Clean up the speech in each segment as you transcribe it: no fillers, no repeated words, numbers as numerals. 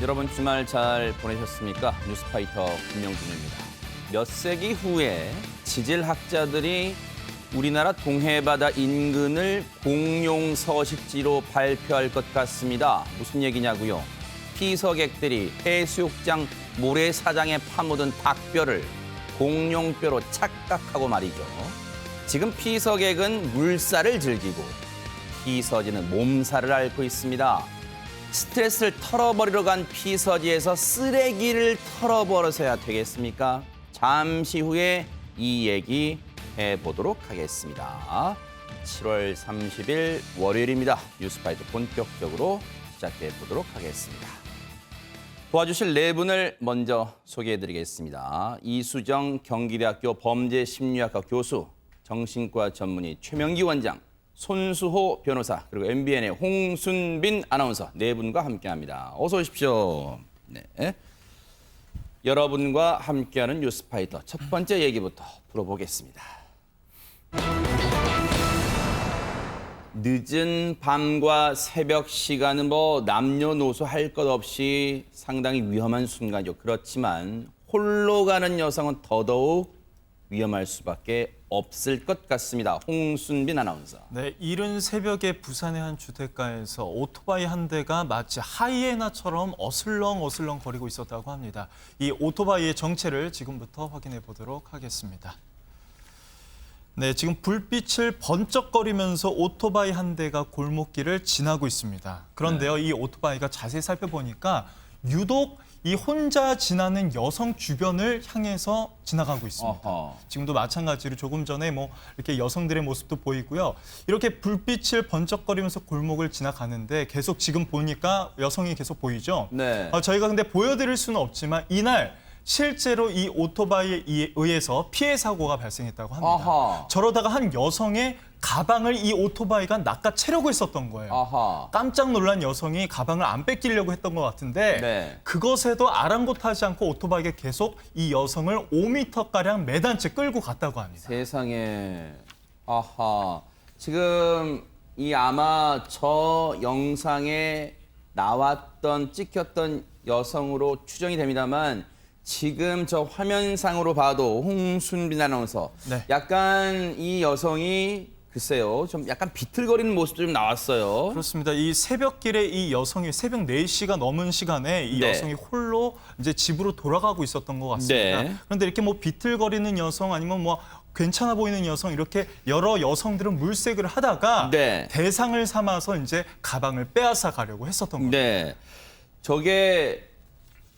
여러분 주말 잘 보내셨습니까? 뉴스파이터 김명준입니다. 몇 세기 후에 지질학자들이 우리나라 동해바다 인근을 공룡 서식지로 발표할 것 같습니다. 무슨 얘기냐고요? 피서객들이 해수욕장 모래사장에 파묻은 닭뼈를 공룡뼈로 착각하고 말이죠. 지금 피서객은 물살을 즐기고 피서지는 몸살을 앓고 있습니다. 스트레스를 털어버리러 간 피서지에서 쓰레기를 털어버려서야 되겠습니까? 잠시 후에 이 얘기 해보도록 하겠습니다. 7월 30일 월요일입니다. 뉴스파이터 본격적으로 시작해 보도록 하겠습니다. 도와주실 네 분을 먼저 소개해드리겠습니다. 이수정 경기대학교 범죄심리학과 교수, 정신과 전문의 최명기 원장, 손수호 변호사, 그리고 MBN의 홍순빈 아나운서 네 분과 함께합니다. 어서 오십시오. 네. 여러분과 함께하는 뉴스파이터 첫 번째 얘기부터 풀어보겠습니다. 늦은 밤과 새벽 시간은 남녀노소 할 것 없이 상당히 위험한 순간이죠. 그렇지만 홀로 가는 여성은 더더욱 위험할 수밖에 없을 것 같습니다. 홍순빈 아나운서. 네, 이른 새벽에 부산의 한 주택가에서 오토바이 한 대가 마치 하이에나처럼 어슬렁어슬렁 거리고 있었다고 합니다. 이 오토바이의 정체를 지금부터 확인해 보도록 하겠습니다. 네, 지금 불빛을 번쩍거리면서 오토바이 한 대가 골목길을 지나고 있습니다. 그런데요, 이 오토바이가 자세히 살펴보니까 유독 이 혼자 지나는 여성 주변을 향해서 지나가고 있습니다. 어허. 지금도 마찬가지로 조금 전에 이렇게 여성들의 모습도 보이고요. 이렇게 불빛을 번쩍거리면서 골목을 지나가는데 계속 지금 보니까 여성이 계속 보이죠. 네. 저희가 근데 보여드릴 수는 없지만 이날 실제로 이 오토바이에 의해서 피해 사고가 발생했다고 합니다. 아하. 저러다가 한 여성의 가방을 이 오토바이가 낚아채려고 했었던 거예요. 아하. 깜짝 놀란 여성이 가방을 안 뺏기려고 했던 것 같은데 네. 그것에도 아랑곳하지 않고 오토바이가 계속 이 여성을 5m가량 매단 채 끌고 갔다고 합니다. 세상에. 아하. 지금 이 아마 저 영상에 나왔던 찍혔던 여성으로 추정이 됩니다만 지금 저 화면상으로 봐도 홍순빈 아나운서 네. 약간 이 여성이 글쎄요 좀 약간 비틀거리는 모습도 좀 나왔어요. 그렇습니다. 이 새벽길에 이 여성이 새벽 4시가 넘은 시간에 이 네. 여성이 홀로 이제 집으로 돌아가고 있었던 것 같습니다. 네. 그런데 이렇게 비틀거리는 여성 아니면 괜찮아 보이는 여성 이렇게 여러 여성들은 물색을 하다가 네. 대상을 삼아서 이제 가방을 빼앗아 가려고 했었던 겁니다. 네. 저게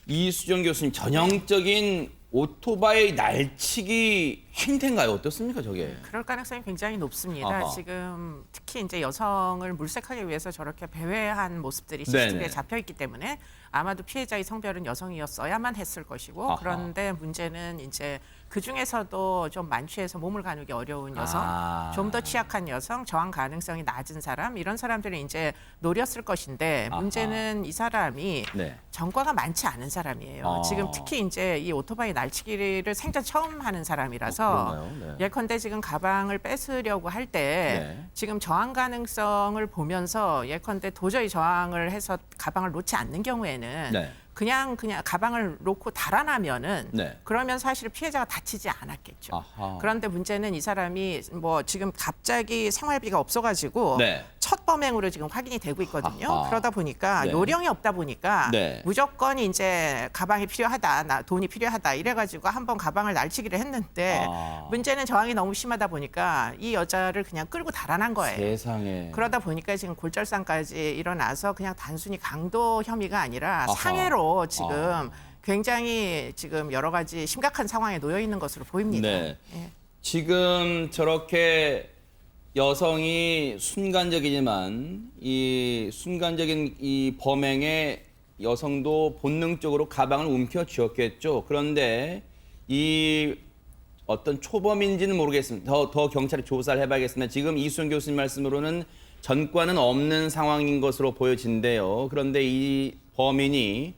이수정 교수님 전형적인 오토바이 날치기 행태인가요? 어떻습니까, 저게? 그럴 가능성이 굉장히 높습니다. 아하. 지금 특히 이제 여성을 물색하기 위해서 저렇게 배회한 모습들이 네네. CCTV에 잡혀 있기 때문에 아마도 피해자의 성별은 여성이었어야만 했을 것이고 아하. 그런데 문제는 이제 그 중에서도 좀 만취해서 몸을 가누기 어려운 여성, 아. 좀 더 취약한 여성, 저항 가능성이 낮은 사람 이런 사람들을 이제 노렸을 것인데 아하. 문제는 이 사람이 네. 전과가 많지 않은 사람이에요. 지금 특히 이제 이 오토바이 날치기를 생전 처음 하는 사람이라서 그런가요? 네. 예컨대 지금 가방을 뺏으려고 할 때 네. 지금 저항 가능성을 보면서 예컨대 도저히 저항을 해서 가방을 놓지 않는 경우에는 네. 그냥 가방을 놓고 달아나면은 네. 그러면 사실 피해자가 다치지 않았겠죠. 아하. 그런데 문제는 이 사람이 지금 갑자기 생활비가 없어가지고 네. 첫 범행으로 지금 확인이 되고 있거든요. 아하. 그러다 보니까 네. 요령이 없다 보니까 네. 무조건 이제 가방이 필요하다, 돈이 필요하다 이래가지고 한번 가방을 날치기를 했는데 아. 문제는 저항이 너무 심하다 보니까 이 여자를 그냥 끌고 달아난 거예요. 세상에. 그러다 보니까 지금 골절상까지 일어나서 그냥 단순히 강도 혐의가 아니라 아하. 상해로 지금 굉장히 지금 여러 가지 심각한 상황에 놓여 있는 것으로 보입니다. 네. 예. 지금 저렇게 여성이 순간적이지만 이 순간적인 이 범행에 여성도 본능적으로 가방을 움켜쥐었겠죠. 그런데 이 어떤 초범인지는 모르겠습니다. 더 경찰이 조사를 해봐야겠습니다. 지금 이수정 교수님 말씀으로는 전과는 없는 상황인 것으로 보여진대요. 그런데 이 범인이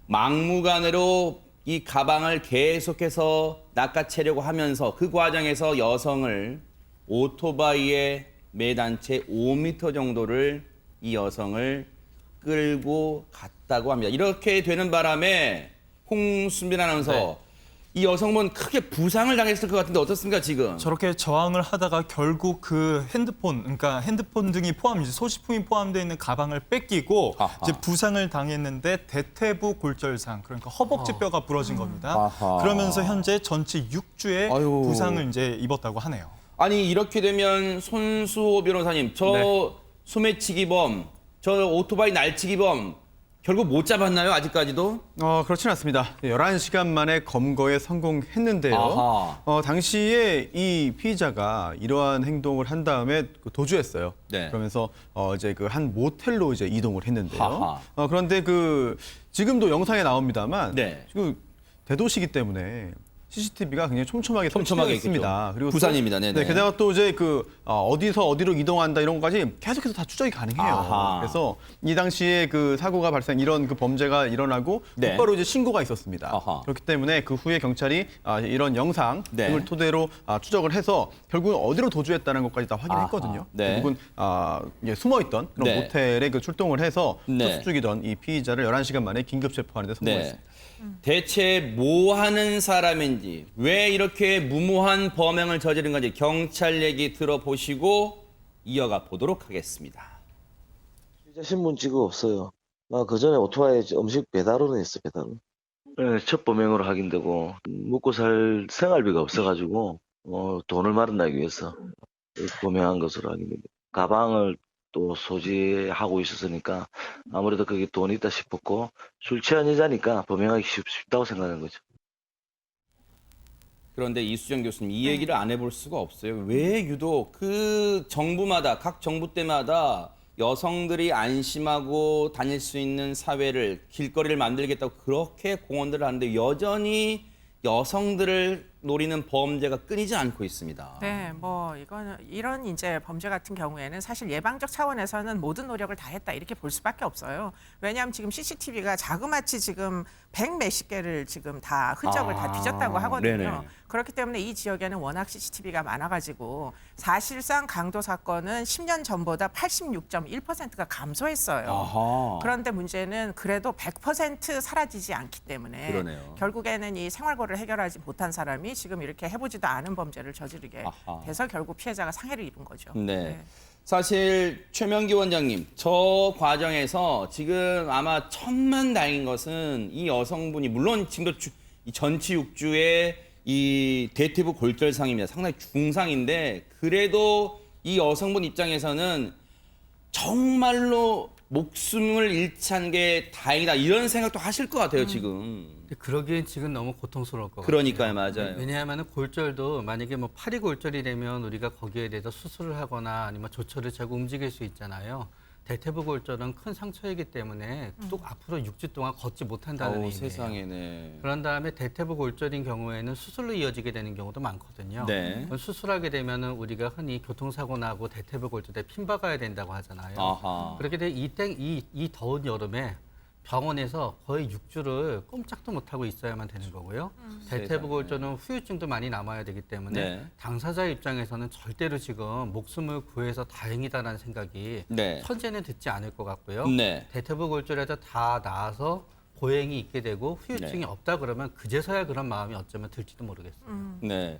막무가내로 이 가방을 계속해서 낚아채려고 하면서 그 과정에서 여성을 오토바이에 매단 채 5m 정도를 이 여성을 끌고 갔다. 했다고 합니다. 이렇게 되는 바람에 홍순빈 아나운서 네. 이 여성분 크게 부상을 당했을 것 같은데 어떻습니까 지금? 저렇게 저항을 하다가 결국 그 핸드폰, 그러니까 핸드폰 등이 이제 소지품이 포함되어 있는 가방을 뺏기고 아하. 이제 부상을 당했는데 대퇴부 골절상, 그러니까 허벅지 뼈가 부러진 겁니다. 아하. 그러면서 현재 전치 6주의 아유. 부상을 이제 입었다고 하네요. 아니 이렇게 되면 손수호 변호사님 저 네. 소매치기범, 저 오토바이 날치기범 결국 못 잡았나요 아직까지도? 그렇진 않습니다. 11시간 만에 검거에 성공했는데요. 아하. 당시에 이 피의자가 이러한 행동을 한 다음에 도주했어요. 네. 그러면서 이제 그 한 모텔로 이제 이동을 했는데요. 하하. 그런데 지금도 영상에 나옵니다만 네. 지금 대도시기 때문에 CCTV가 굉장히 촘촘하게 촘촘하게 있습니다. 있겠죠. 부산입니다. 네네. 게다가 또 이제 어디서 어디로 이동한다 이런 것까지 계속해서 다 추적이 가능해요. 아하. 그래서 이 당시에 그 사고가 발생 이런 그 범죄가 일어나고 네. 곧바로 이제 신고가 있었습니다. 아하. 그렇기 때문에 그 후에 경찰이 이런 영상 네. 등을 토대로 추적을 해서 결국은 어디로 도주했다는 것까지 다 확인했거든요. 아하. 네. 결국은 숨어있던 그런 네. 모텔에 그 출동을 해서 네. 수수 중이던 이 피의자를 11시간 만에 긴급 체포하는 데 성공했습니다. 네. 대체 뭐 하는 사람인지, 왜 이렇게 무모한 범행을 저지른 건지 경찰 얘기 들어보시고 이어가 보도록 하겠습니다. 피의자 신분 지급 없어요. 나 그전에 오토바이 음식 배달은 했어, 배달은. 네, 첫 범행으로 확인되고, 먹고 살 생활비가 없어가지고, 돈을 마련하기 위해서 범행한 것으로 확인됩니다. 가방을 또 소지하고 있었으니까 아무래도 그게 돈이 있다 싶었고, 술 취한 여자니까 범행하기 쉽다고 생각하는 거죠. 그런데 이수정 교수님 이 얘기를 안 해볼 수가 없어요. 왜 유독 그 정부마다, 각 정부 때마다 여성들이 안심하고 다닐 수 있는 사회를, 길거리를 만들겠다고 그렇게 공언들을 하는데 여전히 여성들을 노리는 범죄가 끊이지 않고 있습니다. 네, 뭐 이거는 이런 이제 범죄 같은 경우에는 사실 예방적 차원에서는 모든 노력을 다했다 이렇게 볼 수밖에 없어요. 왜냐하면 지금 CCTV가 자그마치 지금 100 몇십 개를 지금 다 흔적을 다 뒤졌다고 하거든요. 네네. 그렇기 때문에 이 지역에는 워낙 CCTV가 많아가지고 사실상 강도 사건은 10년 전보다 86.1%가 감소했어요. 아하. 그런데 문제는 그래도 100% 사라지지 않기 때문에 그러네요. 결국에는 이 생활고를 해결하지 못한 사람이 지금 이렇게 해보지도 않은 범죄를 저지르게 아하. 돼서 결국 피해자가 상해를 입은 거죠. 네. 사실 최명기 원장님, 저 과정에서 지금 아마 천만다행인 것은 이 여성분이 물론 지금도 이 전치 6주의 이 대퇴부 골절상입니다. 상당히 중상인데 그래도 이 여성분 입장에서는 정말로 목숨을 잃찬 게 다행이다 이런 생각도 하실 것 같아요 지금. 근데 그러기엔 지금 너무 고통스러울 것 그러니까요, 같아요. 맞아요. 왜냐하면 골절도 만약에 뭐 팔이 골절이 되면 우리가 거기에 대해서 수술을 하거나 아니면 조처를 자꾸 움직일 수 있잖아요. 대퇴부 골절은 큰 상처이기 때문에 또 앞으로 6주 동안 걷지 못한다는 아우, 의미예요. 세상에네. 그런 다음에 대퇴부 골절인 경우에는 수술로 이어지게 되는 경우도 많거든요. 네. 그럼 수술하게 되면은 우리가 흔히 교통사고 나고 대퇴부 골절 때 핀 박아야 된다고 하잖아요. 아하. 그렇게 돼 이 더운 여름에 병원에서 거의 6주를 꼼짝도 못하고 있어야만 되는 거고요. 대퇴부 골절은 후유증도 많이 남아야 되기 때문에 네. 당사자 입장에서는 절대로 지금 목숨을 구해서 다행이다라는 생각이 네. 현재는 듣지 않을 것 같고요. 네. 대퇴부 골절에서 다 나아서 보행이 있게 되고 후유증이 네. 없다 그러면 그제서야 그런 마음이 어쩌면 들지도 모르겠어요. 네.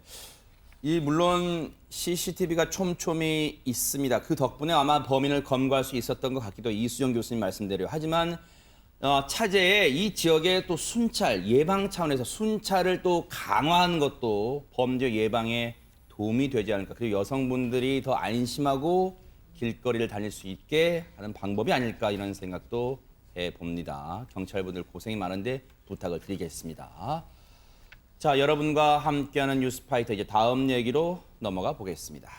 이 물론 CCTV가 촘촘히 있습니다. 그 덕분에 아마 범인을 검거할 수 있었던 것 같기도 해요. 이수정 교수님 말씀대로. 하지만 차제에 이 지역의 또 순찰, 예방 차원에서 순찰을 또 강화하는 것도 범죄 예방에 도움이 되지 않을까. 그리고 여성분들이 더 안심하고 길거리를 다닐 수 있게 하는 방법이 아닐까 이런 생각도 해봅니다. 경찰분들 고생이 많은데 부탁을 드리겠습니다. 자, 여러분과 함께하는 뉴스파이터 이제 다음 얘기로 넘어가 보겠습니다.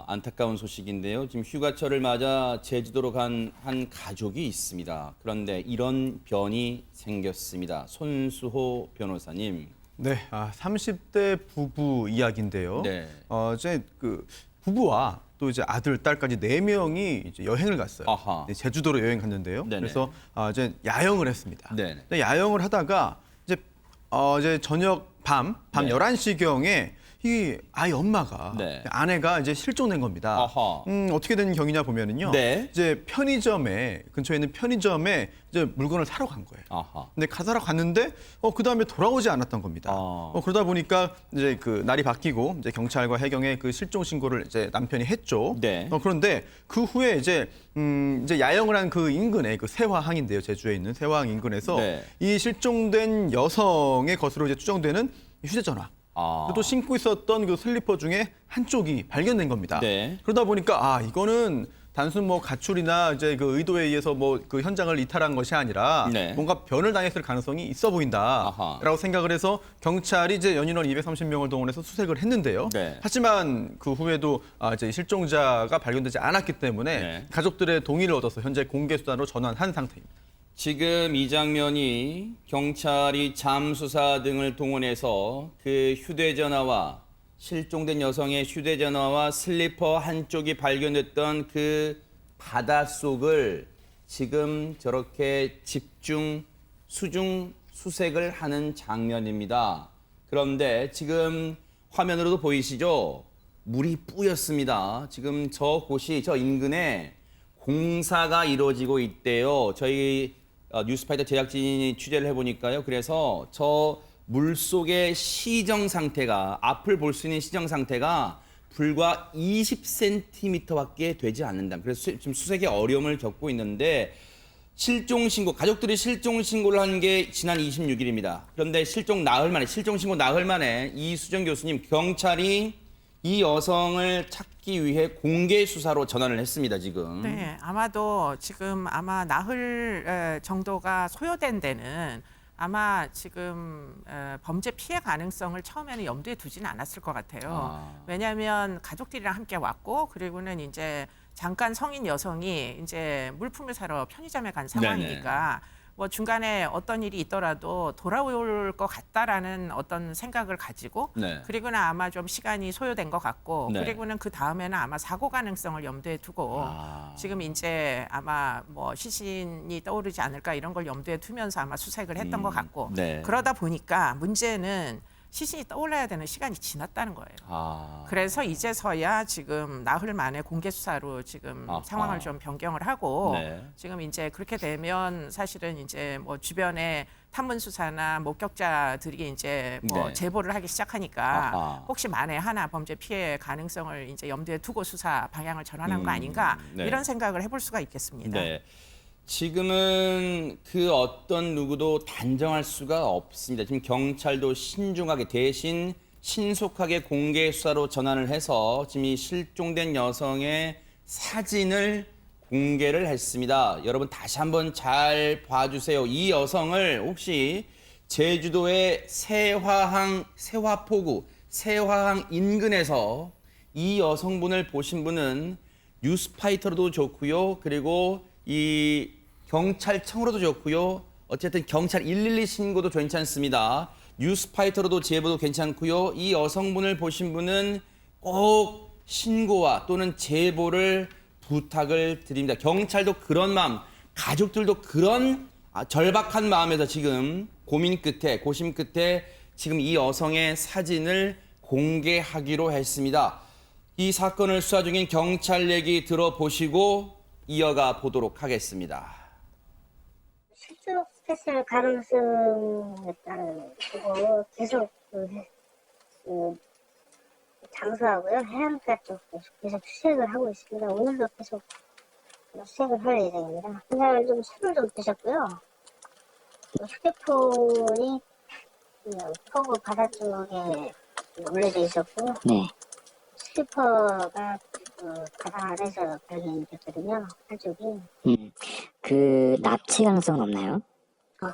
안타까운 소식인데요. 지금 휴가철을 맞아 제주도로 간 한 가족이 있습니다. 그런데 이런 변이 생겼습니다. 손수호 변호사님. 네, 30대 부부 이야기인데요. 네. 이제 그 부부와 또 이제 아들, 딸까지 4명이 이제 여행을 갔어요. 아하. 네, 제주도로 여행 갔는데요. 네네. 그래서 이제 야영을 했습니다. 네네. 근데 야영을 하다가 이제 저녁 밤 네. 11시경에 이 아이 엄마가 네. 아내가 이제 실종된 겁니다. 아하. 어떻게 된 경위냐 보면은요. 네. 이제 편의점에 근처에 있는 편의점에 이제 물건을 사러 간 거예요. 아하. 근데 사러 갔는데 그 다음에 돌아오지 않았던 겁니다. 그러다 보니까 이제 그 날이 바뀌고 이제 경찰과 해경에 그 실종 신고를 이제 남편이 했죠. 네. 그런데 그 후에 이제 야영을 한 그 인근에 그 세화항인데요, 제주에 있는 세화항 인근에서 네. 이 실종된 여성의 것으로 이제 추정되는 휴대전화. 그리고 또 신고 있었던 그 슬리퍼 중에 한쪽이 발견된 겁니다. 네. 그러다 보니까 이거는 단순 뭐 가출이나 이제 그 의도에 의해서 뭐 그 현장을 이탈한 것이 아니라 네. 뭔가 변을 당했을 가능성이 있어 보인다라고 아하. 생각을 해서 경찰이 이제 연인원 230명을 동원해서 수색을 했는데요. 네. 하지만 그 후에도 이제 실종자가 발견되지 않았기 때문에 네. 가족들의 동의를 얻어서 현재 공개 수단으로 전환한 상태입니다. 지금 이 장면이 경찰이 잠수사 등을 동원해서 그 휴대전화와 실종된 여성의 휴대전화와 슬리퍼 한쪽이 발견됐던 그 바닷속을 지금 저렇게 집중, 수중 수색을 하는 장면입니다. 그런데 지금 화면으로도 보이시죠? 물이 뿌였습니다. 지금 저 인근에 공사가 이루어지고 있대요. 저희 뉴스파이터 제작진이 취재를 해보니까요. 그래서 저 물속의 시정 상태가, 앞을 볼 수 있는 시정 상태가 불과 20cm밖에 되지 않는다. 그래서 지금 수색에 어려움을 겪고 있는데 실종 신고, 가족들이 실종 신고를 한 게 지난 26일입니다. 그런데 실종 신고 나흘 만에 이수정 교수님, 경찰이 이 여성을 찾기 위해 공개 수사로 전환을 했습니다, 지금. 네, 아마도 지금 아마 나흘 정도가 소요된 데는 아마 지금 범죄 피해 가능성을 처음에는 염두에 두지는 않았을 것 같아요. 왜냐하면 가족들이랑 함께 왔고, 그리고는 이제 잠깐 성인 여성이 이제 물품을 사러 편의점에 간 상황이니까 뭐 중간에 어떤 일이 있더라도 돌아올 것 같다라는 어떤 생각을 가지고 네. 그리고는 아마 좀 시간이 소요된 것 같고 네. 그리고는 그 다음에는 아마 사고 가능성을 염두에 두고 지금 이제 아마 뭐 시신이 떠오르지 않을까 이런 걸 염두에 두면서 아마 수색을 했던 것 같고 네. 그러다 보니까 문제는 시신이 떠올라야 되는 시간이 지났다는 거예요. 그래서 이제서야 지금 나흘 만에 공개 수사로 지금 상황을 좀 변경을 하고 네. 지금 이제 그렇게 되면 사실은 이제 뭐 주변에 탐문 수사나 목격자들이 이제 뭐 네. 제보를 하기 시작하니까 혹시 만에 하나 범죄 피해 가능성을 이제 염두에 두고 수사 방향을 전환한 거 아닌가 네. 이런 생각을 해볼 수가 있겠습니다. 네. 지금은 그 어떤 누구도 단정할 수가 없습니다. 지금 경찰도 신중하게 대신 신속하게 공개 수사로 전환을 해서 지금 이 실종된 여성의 사진을 공개를 했습니다. 여러분 다시 한번 잘 봐주세요. 이 여성을 혹시 제주도의 세화포구, 세화항 인근에서 이 여성분을 보신 분은 뉴스파이터로도 좋고요. 그리고 이 경찰청으로도 좋고요. 어쨌든 경찰 112 신고도 괜찮습니다. 뉴스파이터로도 제보도 괜찮고요. 이 여성분을 보신 분은 꼭 신고와 또는 제보를 부탁을 드립니다. 경찰도 그런 마음, 가족들도 그런 절박한 마음에서 지금 고심 끝에 지금 이 여성의 사진을 공개하기로 했습니다. 이 사건을 수사 중인 경찰 얘기 들어보시고 이어가 보도록 하겠습니다. 실종했을 가능성에 따르고 계속 장소하고요 해안가 쪽 계속 수색을 하고 있습니다. 오늘도 계속 수색을 할 예정입니다. 그날 좀 술을 좀 드셨고요. 휴대폰이 포구 바다 쪽에 올려져 있었고 슬리퍼가 바다 안에서 발견이 됐거든요. 한쪽이. 그 납치 가능성은 없나요?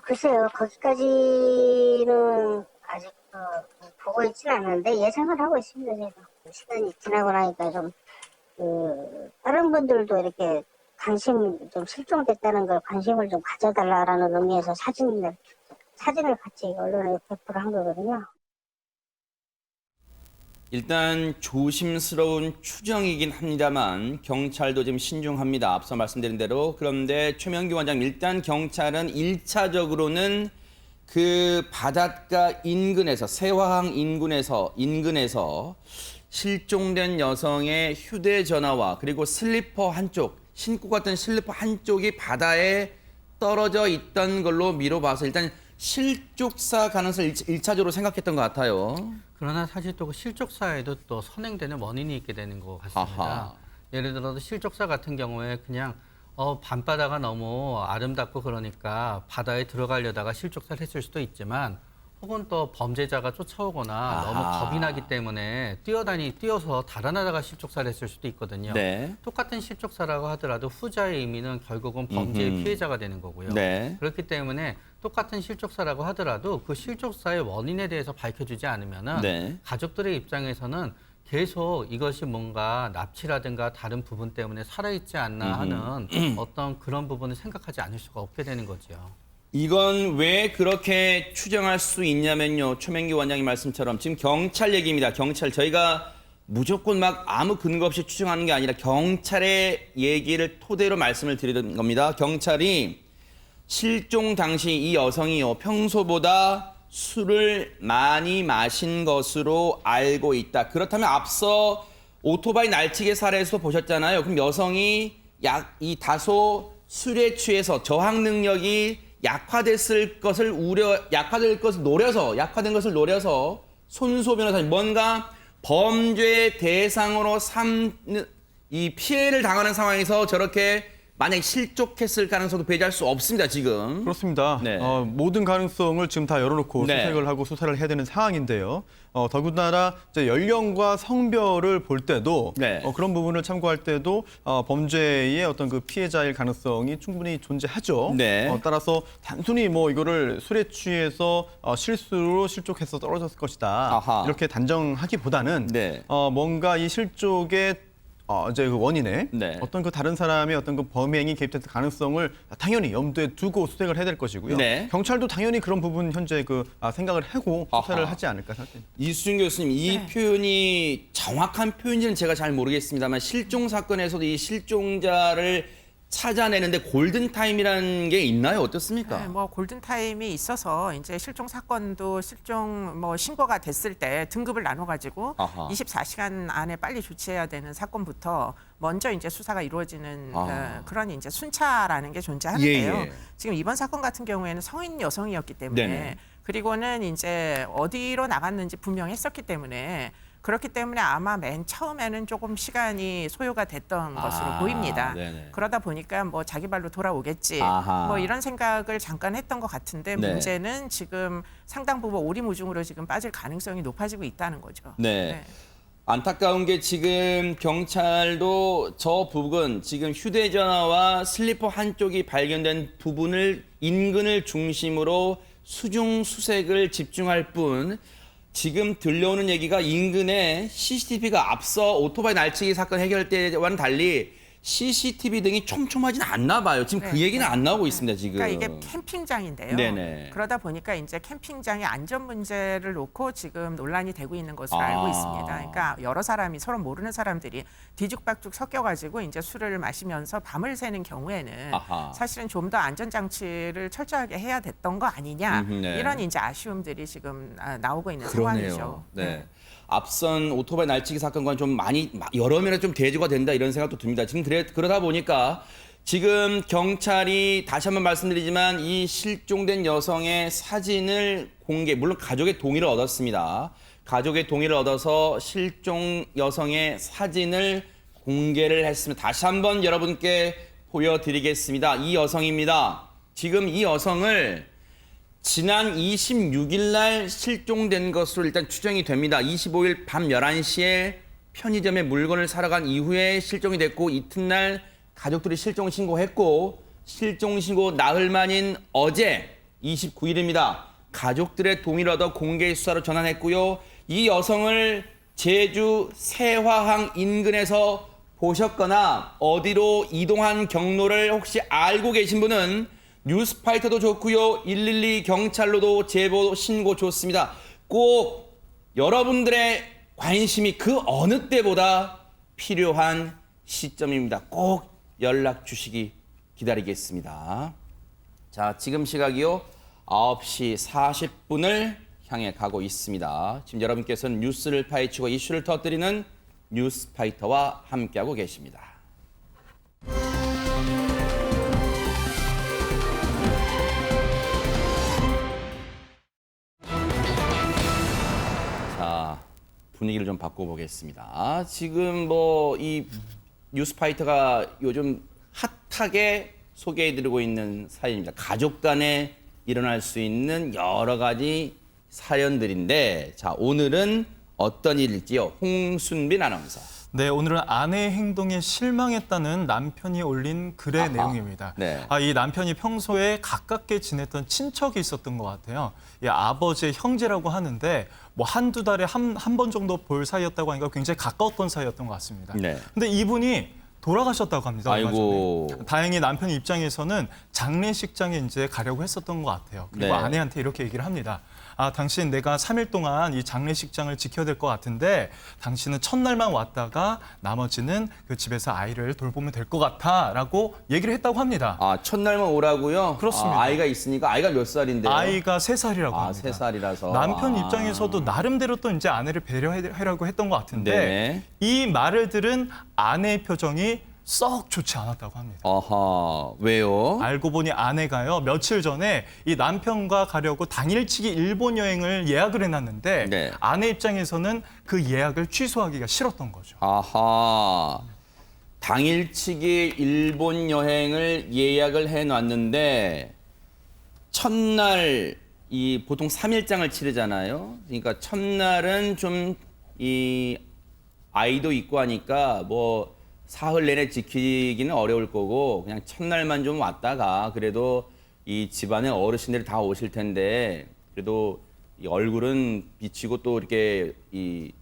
글쎄요. 거기까지는 아직 보고 있지는 않는데 예상을 하고 있습니다. 제가. 시간이 지나고 나니까 좀 다른 분들도 이렇게 좀 실종됐다는 걸 관심을 좀 가져달라라는 의미에서 사진을 같이 언론에 배포를 한 거거든요. 일단 조심스러운 추정이긴 합니다만 경찰도 지금 신중합니다. 앞서 말씀드린 대로. 그런데 최명규 원장님, 일단 경찰은 1차적으로는 그 바닷가 인근에서 세화항 인근에서 실종된 여성의 휴대전화와 그리고 슬리퍼 한쪽, 신고 갔던 슬리퍼 한쪽이 바다에 떨어져 있던 걸로 미뤄봐서 일단 실족사 가능성을 1차적으로 생각했던 것 같아요. 그러나 사실 또 그 실족사에도 또 선행되는 원인이 있게 되는 것 같습니다. 아하. 예를 들어서 실족사 같은 경우에 그냥 밤바다가 너무 아름답고 그러니까 바다에 들어가려다가 실족사를 했을 수도 있지만 혹은 또 범죄자가 쫓아오거나 너무 겁이 나기 때문에 뛰어서 달아나다가 실족사를 했을 수도 있거든요. 네. 똑같은 실족사라고 하더라도 후자의 의미는 결국은 범죄의 피해자가 되는 거고요. 네. 그렇기 때문에 똑같은 실족사라고 하더라도 그 실족사의 원인에 대해서 밝혀주지 않으면은 네. 가족들의 입장에서는 계속 이것이 뭔가 납치라든가 다른 부분 때문에 살아있지 않나 하는 어떤 그런 부분을 생각하지 않을 수가 없게 되는 거죠. 이건 왜 그렇게 추정할 수 있냐면요. 최명기 원장님 말씀처럼 지금 경찰 얘기입니다. 경찰 저희가 무조건 막 아무 근거 없이 추정하는 게 아니라 경찰의 얘기를 토대로 말씀을 드리는 겁니다. 경찰이 실종 당시 이 여성이요. 평소보다 술을 많이 마신 것으로 알고 있다. 그렇다면 앞서 오토바이 날치기 사례에서 보셨잖아요. 그럼 여성이 이 다소 술에 취해서 저항 능력이 약화된 것을 노려서 손소 변호사님 뭔가 범죄 대상으로 이 피해를 당하는 상황에서 저렇게 만약에 실족했을 가능성도 배제할 수 없습니다, 지금. 그렇습니다. 네. 모든 가능성을 지금 다 열어놓고 네. 수색을 하고 수사를 해야 되는 상황인데요. 더군다나 이제 연령과 성별을 볼 때도 네. 그런 부분을 참고할 때도 범죄의 어떤 그 피해자일 가능성이 충분히 존재하죠. 네. 따라서 단순히 뭐 이거를 술에 취해서 실수로 실족해서 떨어졌을 것이다. 아하. 이렇게 단정하기보다는 네. 뭔가 이 실족의 이제 그 원인에 네. 어떤 그 다른 사람의 어떤 그 범행이 개입됐을 가능성을 당연히 염두에 두고 수색을 해야 될 것이고요. 네. 경찰도 당연히 그런 부분 현재 생각을 하고 수사를 아하. 하지 않을까 생각됩니다. 이수진 교수님, 이 표현이 정확한 표현인지는 제가 잘 모르겠습니다만 실종 사건에서도 이 실종자를 찾아내는데 골든타임이라는 게 있나요? 어떻습니까? 네, 뭐 골든타임이 있어서 이제 실종 사건도 실종 신고가 됐을 때 등급을 나눠 가지고 아하. 24시간 안에 빨리 조치해야 되는 사건부터 먼저 이제 수사가 이루어지는 그런 이제 순차라는 게 존재하는데요. 예, 예. 지금 이번 사건 같은 경우에는 성인 여성이었기 때문에 네네. 그리고는 이제 어디로 나갔는지 분명했었기 때문에 그렇기 때문에 아마 맨 처음에는 조금 시간이 소요가 됐던 것으로 보입니다. 네네. 그러다 보니까 뭐 자기 발로 돌아오겠지. 아하. 뭐 이런 생각을 잠깐 했던 것 같은데 네. 문제는 지금 상당 부분 오리무중으로 지금 빠질 가능성이 높아지고 있다는 거죠. 네. 안타까운 게 지금 경찰도 저 부분 지금 휴대전화와 슬리퍼 한쪽이 발견된 부분을 인근을 중심으로 수중 수색을 집중할 뿐 지금 들려오는 얘기가 인근에 CCTV가 앞서 오토바이 날치기 사건 해결 때와는 달리 CCTV 등이 촘촘하진 않나 봐요. 지금 그 얘기는 안 나오고 있습니다, 지금. 그러니까 이게 캠핑장인데요. 네네. 그러다 보니까 이제 캠핑장의 안전 문제를 놓고 지금 논란이 되고 있는 것으로 알고 있습니다. 그러니까 여러 사람이 서로 모르는 사람들이 뒤죽박죽 섞여가지고 이제 술을 마시면서 밤을 새는 경우에는 아하. 사실은 좀 더 안전 장치를 철저하게 해야 됐던 거 아니냐 네. 이런 이제 아쉬움들이 지금 나오고 있는 그러네요. 상황이죠. 네. 앞선 오토바이 날치기 사건과는 좀 많이 여러 면에 좀 대조가 된다 이런 생각도 듭니다. 지금 그러다 보니까 지금 경찰이 다시 한번 말씀드리지만 이 실종된 여성의 사진을 물론 가족의 동의를 얻었습니다. 가족의 동의를 얻어서 실종 여성의 사진을 공개를 했습니다. 다시 한번 여러분께 보여드리겠습니다. 이 여성입니다. 지금 이 여성을 지난 26일 날 실종된 것으로 일단 추정이 됩니다. 25일 밤 11시에 편의점에 물건을 사러 간 이후에 실종이 됐고 이튿날 가족들이 실종 신고했고 실종 신고 나흘 만인 어제 29일입니다. 가족들의 동의를 얻어 공개 수사로 전환했고요. 이 여성을 제주 세화항 인근에서 보셨거나 어디로 이동한 경로를 혹시 알고 계신 분은 뉴스파이터도 좋고요. 112 경찰로도 제보 신고 좋습니다. 꼭 여러분들의 관심이 그 어느 때보다 필요한 시점입니다. 꼭 연락 주시기 기다리겠습니다. 자, 지금 시각이요. 9시 40분을 향해 가고 있습니다. 지금 여러분께서는 뉴스를 파헤치고 이슈를 터뜨리는 뉴스파이터와 함께하고 계십니다. 자, 분위기를 좀 바꿔보겠습니다. 지금 뭐 이 뉴스파이터가 요즘 핫하게 소개해드리고 있는 사연입니다. 가족 간에 일어날 수 있는 여러 가지 사연들인데, 자, 오늘은 어떤 일일지요? 홍순빈 아나운서. 네, 오늘은 아내의 행동에 실망했다는 남편이 올린 글의 아하. 내용입니다. 네. 이 남편이 평소에 가깝게 지냈던 친척이 있었던 것 같아요. 이 아버지의 형제라고 하는데 뭐 한두 달에 한 번 정도 볼 사이였다고 하니까 굉장히 가까웠던 사이였던 것 같습니다. 네. 근데 이분이 돌아가셨다고 합니다. 얼마 아이고. 전에. 다행히 남편 입장에서는 장례식장에 이제 가려고 했었던 것 같아요. 그리고 네. 아내한테 이렇게 얘기를 합니다. 당신 내가 3일 동안 이 장례식장을 지켜야 될 것 같은데 당신은 첫날만 왔다가 나머지는 그 집에서 아이를 돌보면 될 것 같아라고 얘기를 했다고 합니다. 아, 첫날만 오라고요? 그렇습니다. 아이가 있으니까 아이가 몇 살인데요? 아이가 3살이라고 아, 합니다. 3살이라서. 남편 아. 입장에서도 나름대로 또 이제 아내를 배려하라고 했던 것 같은데 네. 이 말을 들은 아내의 표정이 썩 좋지 않았다고 합니다. 어허, 왜요? 알고 보니 아내가요, 며칠 전에 이 남편과 가려고 당일치기 일본 여행을 예약을 해놨는데 네. 아내 입장에서는 그 예약을 취소하기가 싫었던 거죠. 아하. 당일치기 일본 여행을 예약을 해놨는데 첫날 이 보통 3일장을 치르잖아요. 그러니까 첫날은 좀 이 아이도 있고 하니까 뭐 사흘 내내 지키기는 어려울 거고 그냥 첫날만 좀 왔다가 그래도 이 집안의 어르신들이 다 오실 텐데 그래도 이 얼굴은 비치고 또 이렇게 이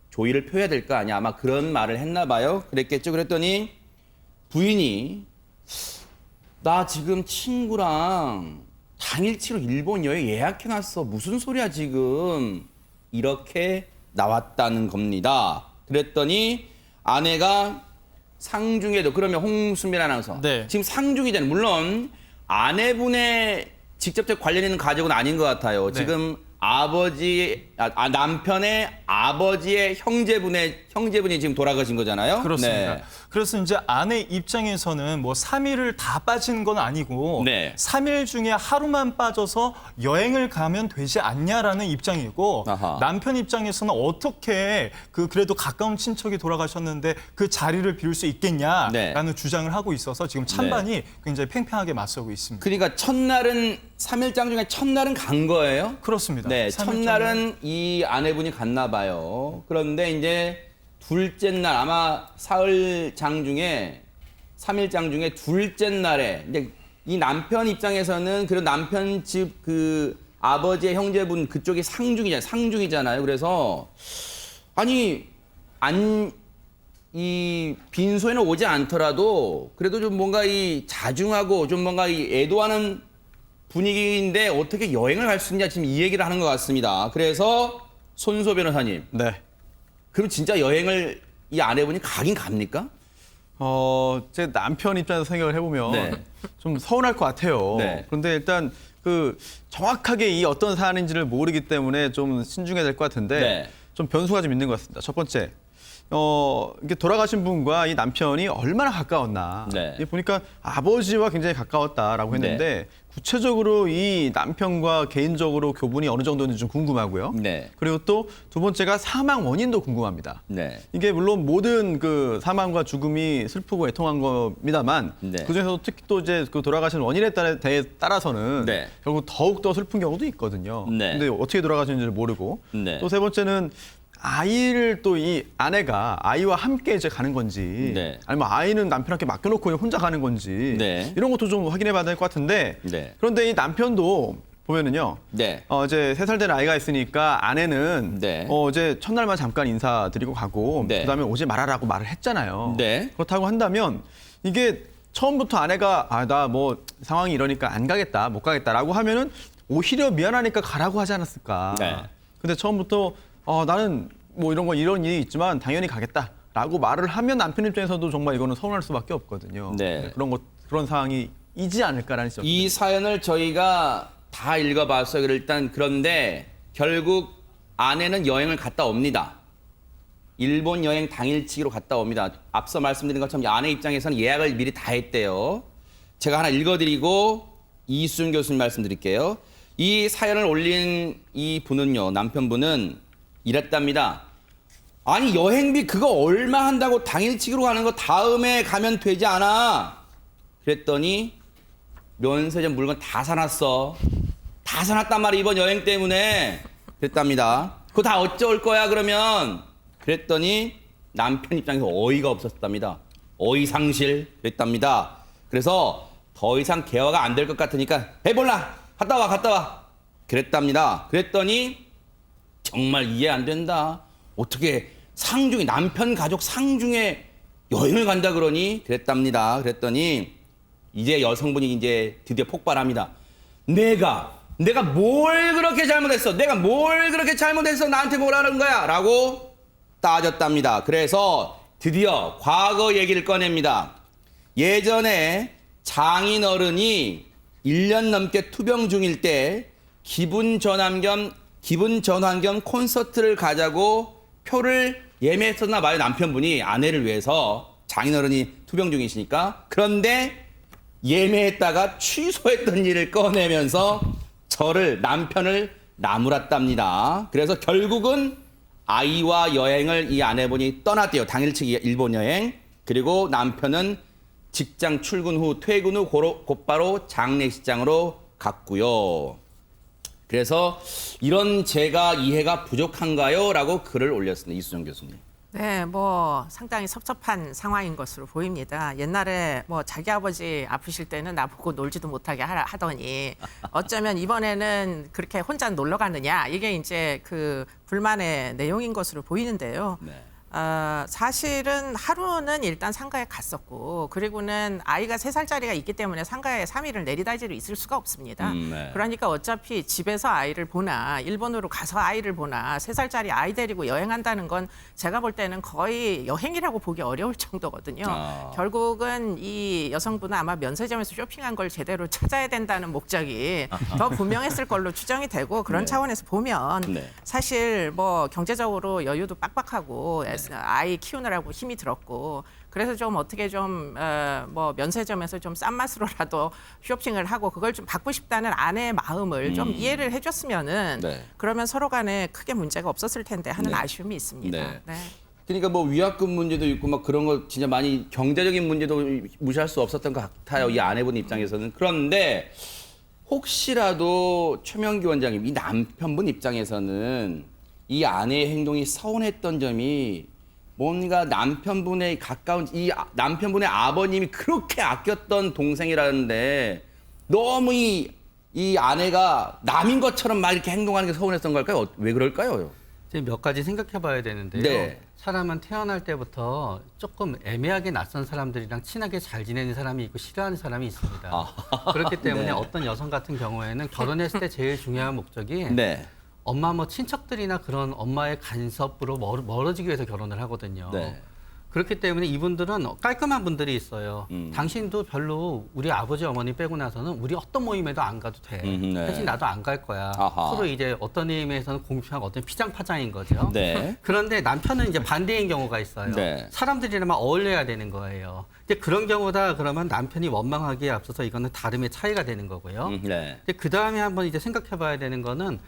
조의를 표해야 될 거 아니야. 아마 그런 말을 했나 봐요. 그랬겠죠. 그랬더니 부인이 나 지금 친구랑 당일치로 일본 여행 예약해놨어. 무슨 소리야 지금. 이렇게 나왔다는 겁니다. 그랬더니 아내가 상중에도 그러면 홍순빈 아나운서 네. 지금 상중이잖아요. 물론 아내분의 직접적 관련 있는 가족은 아닌 것 같아요. 네. 지금 남편의 아버지의 형제분이 지금 돌아가신 거잖아요. 그렇습니다. 네. 그래서 이제 아내 입장에서는 뭐 3일을 다 빠진 건 아니고 네. 3일 중에 하루만 빠져서 여행을 가면 되지 않냐라는 입장이고 아하. 남편 입장에서는 어떻게 그래도 가까운 친척이 돌아가셨는데 그 자리를 비울 수 있겠냐라는 네. 주장을 하고 있어서 지금 찬반이 굉장히 팽팽하게 맞서고 있습니다. 그러니까 첫날은 3일장 중에 첫날은 간 거예요? 그렇습니다. 네, 3일 첫날은 이 아내분이 갔나 봐요. 그런데 이제 둘째 날 아마 사흘장 중에 3일장 중에 둘째 날에 이제 이 남편 입장에서는 그리고 남편 집 그 아버지의 형제분 그쪽이 상중이잖아요. 그래서 아니 이 빈소에는 오지 않더라도 그래도 좀 뭔가 이 자중하고 좀 뭔가 이 애도하는 분위기인데 어떻게 여행을 갈 수 있냐 지금 이 얘기를 하는 것 같습니다. 그래서 손소 변호사님, 네. 그럼 진짜 여행을 이 아내분이 가긴 갑니까? 제 남편 입장에서 생각을 해보면 네. 좀 서운할 것 같아요. 네. 그런데 일단 그 정확하게 이 어떤 사안인지를 모르기 때문에 좀 신중해야 될 것 같은데 네. 좀 변수가 좀 있는 것 같습니다. 첫 번째, 이게 돌아가신 분과 이 남편이 얼마나 가까웠나. 네. 이게 보니까 아버지와 굉장히 가까웠다라고 했는데 구체적으로 이 남편과 개인적으로 교분이 어느 정도인지 좀 궁금하고요. 네. 그리고 또 두 번째가 사망 원인도 궁금합니다. 네. 이게 물론 모든 그 사망과 죽음이 슬프고 애통한 겁니다만 네. 그중에서도 특히 또 이제 그 돌아가신 원인에 따라서는 네. 결국 더욱 더 슬픈 경우도 있거든요. 네. 근데 어떻게 돌아가셨는지를 모르고 네. 또 세 번째는 아이를 또 이 아내가 아이와 함께 이제 가는 건지 네. 아니면 아이는 남편한테 맡겨놓고 혼자 가는 건지 네. 이런 것도 좀 확인해봐야 될 것 같은데 네. 그런데 이 남편도 보면은요. 네. 이제 3살 된 아이가 있으니까 아내는 네. 이제 첫날만 잠깐 인사드리고 가고 네. 그다음에 오지 말아라고 말을 했잖아요. 네. 그렇다고 한다면 이게 처음부터 아내가 나 뭐 상황이 이러니까 안 가겠다, 못 가겠다라고 하면은 오히려 미안하니까 가라고 하지 않았을까. 네. 근데 처음부터 나는 뭐 이런 일이 있지만 당연히 가겠다라고 말을 하면 남편 입장에서도 정말 이거는 서운할 수밖에 없거든요. 네. 그런 상황이 이지 않을까라는 생각이 이 사연을 저희가 다 읽어봤어요. 일단 그런데 결국 아내는 여행을 갔다 옵니다. 일본 여행 당일치기로 갔다 옵니다. 앞서 말씀드린 것처럼 아내 입장에서는 예약을 미리 다 했대요. 제가 하나 읽어드리고 이수준 교수님 말씀드릴게요. 이 사연을 올린 이 분은요, 남편분은 이랬답니다. 아니 여행비 그거 얼마 한다고 당일치기로 가는 거 다음에 가면 되지 않아? 그랬더니 면세점 물건 다 사놨어. 다 사놨단 말이야 이번 여행 때문에. 그랬답니다. 그거 다 어쩔 거야 그러면? 그랬더니 남편 입장에서 어이가 없었답니다. 어이상실 그랬답니다. 그래서 더 이상 개화가 안 될 것 같으니까 해볼라 갔다 와 그랬답니다. 그랬더니 정말 이해 안 된다. 어떻게 상중에 남편 가족 상중에 여행을 간다 그러니? 그랬답니다. 그랬더니 이제 여성분이 이제 드디어 폭발합니다. 내가 뭘 그렇게 잘못했어? 내가 뭘 그렇게 잘못했어? 나한테 뭐라는 거야? 라고 따졌답니다. 그래서 드디어 과거 얘기를 꺼냅니다. 예전에 장인어른이 1년 넘게 투병 중일 때 기분 전환 겸 콘서트를 가자고 표를 예매했었나 봐요. 남편분이 아내를 위해서. 장인어른이 투병 중이시니까. 그런데 예매했다가 취소했던 일을 꺼내면서 남편을 나무랐답니다. 그래서 결국은 아이와 여행을 이 아내분이 떠났대요. 당일치기 일본 여행. 그리고 남편은 직장 출근 후 퇴근 후 곧바로 장례식장으로 갔고요. 그래서 이런 제가 이해가 부족한가요? 라고 글을 올렸습니다. 이수정 교수님. 네, 뭐 상당히 섭섭한 상황인 것으로 보입니다. 옛날에 뭐 자기 아버지 아프실 때는 나보고 놀지도 못하게 하더니 어쩌면 이번에는 그렇게 혼자 놀러 가느냐 이게 이제 그 불만의 내용인 것으로 보이는데요. 네. 사실은 하루는 일단 상가에 갔었고 그리고는 아이가 3살짜리가 있기 때문에 상가에 3일을 내리다지로 있을 수가 없습니다. 네. 그러니까 어차피 집에서 아이를 보나 일본으로 가서 아이를 보나 3살짜리 아이 데리고 여행한다는 건 제가 볼 때는 거의 여행이라고 보기 어려울 정도거든요. 결국은 이 여성분은 아마 면세점에서 쇼핑한 걸 제대로 찾아야 된다는 목적이 더 분명했을 걸로 추정이 되고 그런 네. 차원에서 보면 네. 사실 뭐 경제적으로 여유도 빡빡하고 아이 키우느라고 힘이 들었고 그래서 좀 어떻게 좀 뭐 면세점에서 좀 싼 맛으로라도 쇼핑을 하고 그걸 좀 받고 싶다는 아내의 마음을 좀 이해를 해줬으면은 네. 그러면 서로 간에 크게 문제가 없었을 텐데 하는 네. 아쉬움이 있습니다. 네. 네. 그러니까 뭐 위약금 문제도 있고 막 그런 거 진짜 많이 경제적인 문제도 무시할 수 없었던 것 같아요. 이 아내분 입장에서는. 그런데 혹시라도 최명기 원장님 이 남편분 입장에서는 이 아내의 행동이 서운했던 점이 뭔가 남편분의 가까운 이 남편분의 아버님이 그렇게 아꼈던 동생이라는데 너무 이 아내가 남인 것처럼 막 이렇게 행동하는 게 서운했던 걸까요? 왜 그럴까요? 이제 몇 가지 생각해 봐야 되는데요. 네. 사람은 태어날 때부터 조금 애매하게 낯선 사람들이랑 친하게 잘 지내는 사람이 있고 싫어하는 사람이 있습니다. 그렇기 때문에 네. 어떤 여성 같은 경우에는 결혼했을 때 제일 중요한 목적이 네. 엄마 뭐 친척들이나 그런 엄마의 간섭으로 멀어지기 위해서 결혼을 하거든요. 네. 그렇기 때문에 이분들은 깔끔한 분들이 있어요. 음. 당신도 별로 우리 아버지 어머니 빼고 나서는 우리 어떤 모임에도 안 가도 돼. 네. 사실 나도 안 갈 거야. 아하. 서로 이제 어떤 의미에서는 공평하고 어떤 피장파장인 거죠. 네. 그런데 남편은 이제 반대인 경우가 있어요. 네. 사람들이랑 어울려야 되는 거예요. 근데 그런 경우다 그러면 남편이 원망하기에 앞서서 이거는 다름의 차이가 되는 거고요. 네. 근데 그 다음에 한번 이제 생각해 봐야 되는 거는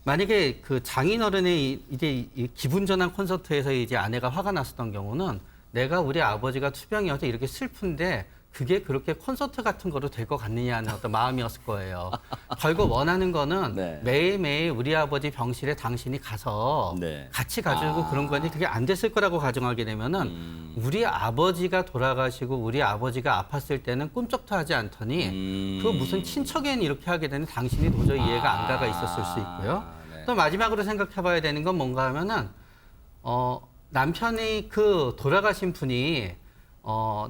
만약에 그 장인어른의 이제 이 기분 전환 콘서트에서 이제 아내가 화가 났었던 경우는 내가 우리 아버지가 투병이어서 이렇게 슬픈데 그게 그렇게 콘서트 같은 거로 될 것 같느냐는 어떤 마음이었을 거예요. 결국 원하는 거는 네. 매일매일 우리 아버지 병실에 당신이 가서 네. 같이 가지고 그런 건데 그게 안 됐을 거라고 가정하게 되면은 우리 아버지가 돌아가시고 우리 아버지가 아팠을 때는 꿈쩍도 하지 않더니 그 무슨 친척엔 이렇게 하게 되는 당신이 도저히 이해가 안 가가 있었을 수 있고요. 네. 또 마지막으로 생각해 봐야 되는 건 뭔가 하면은 남편이 그 돌아가신 분이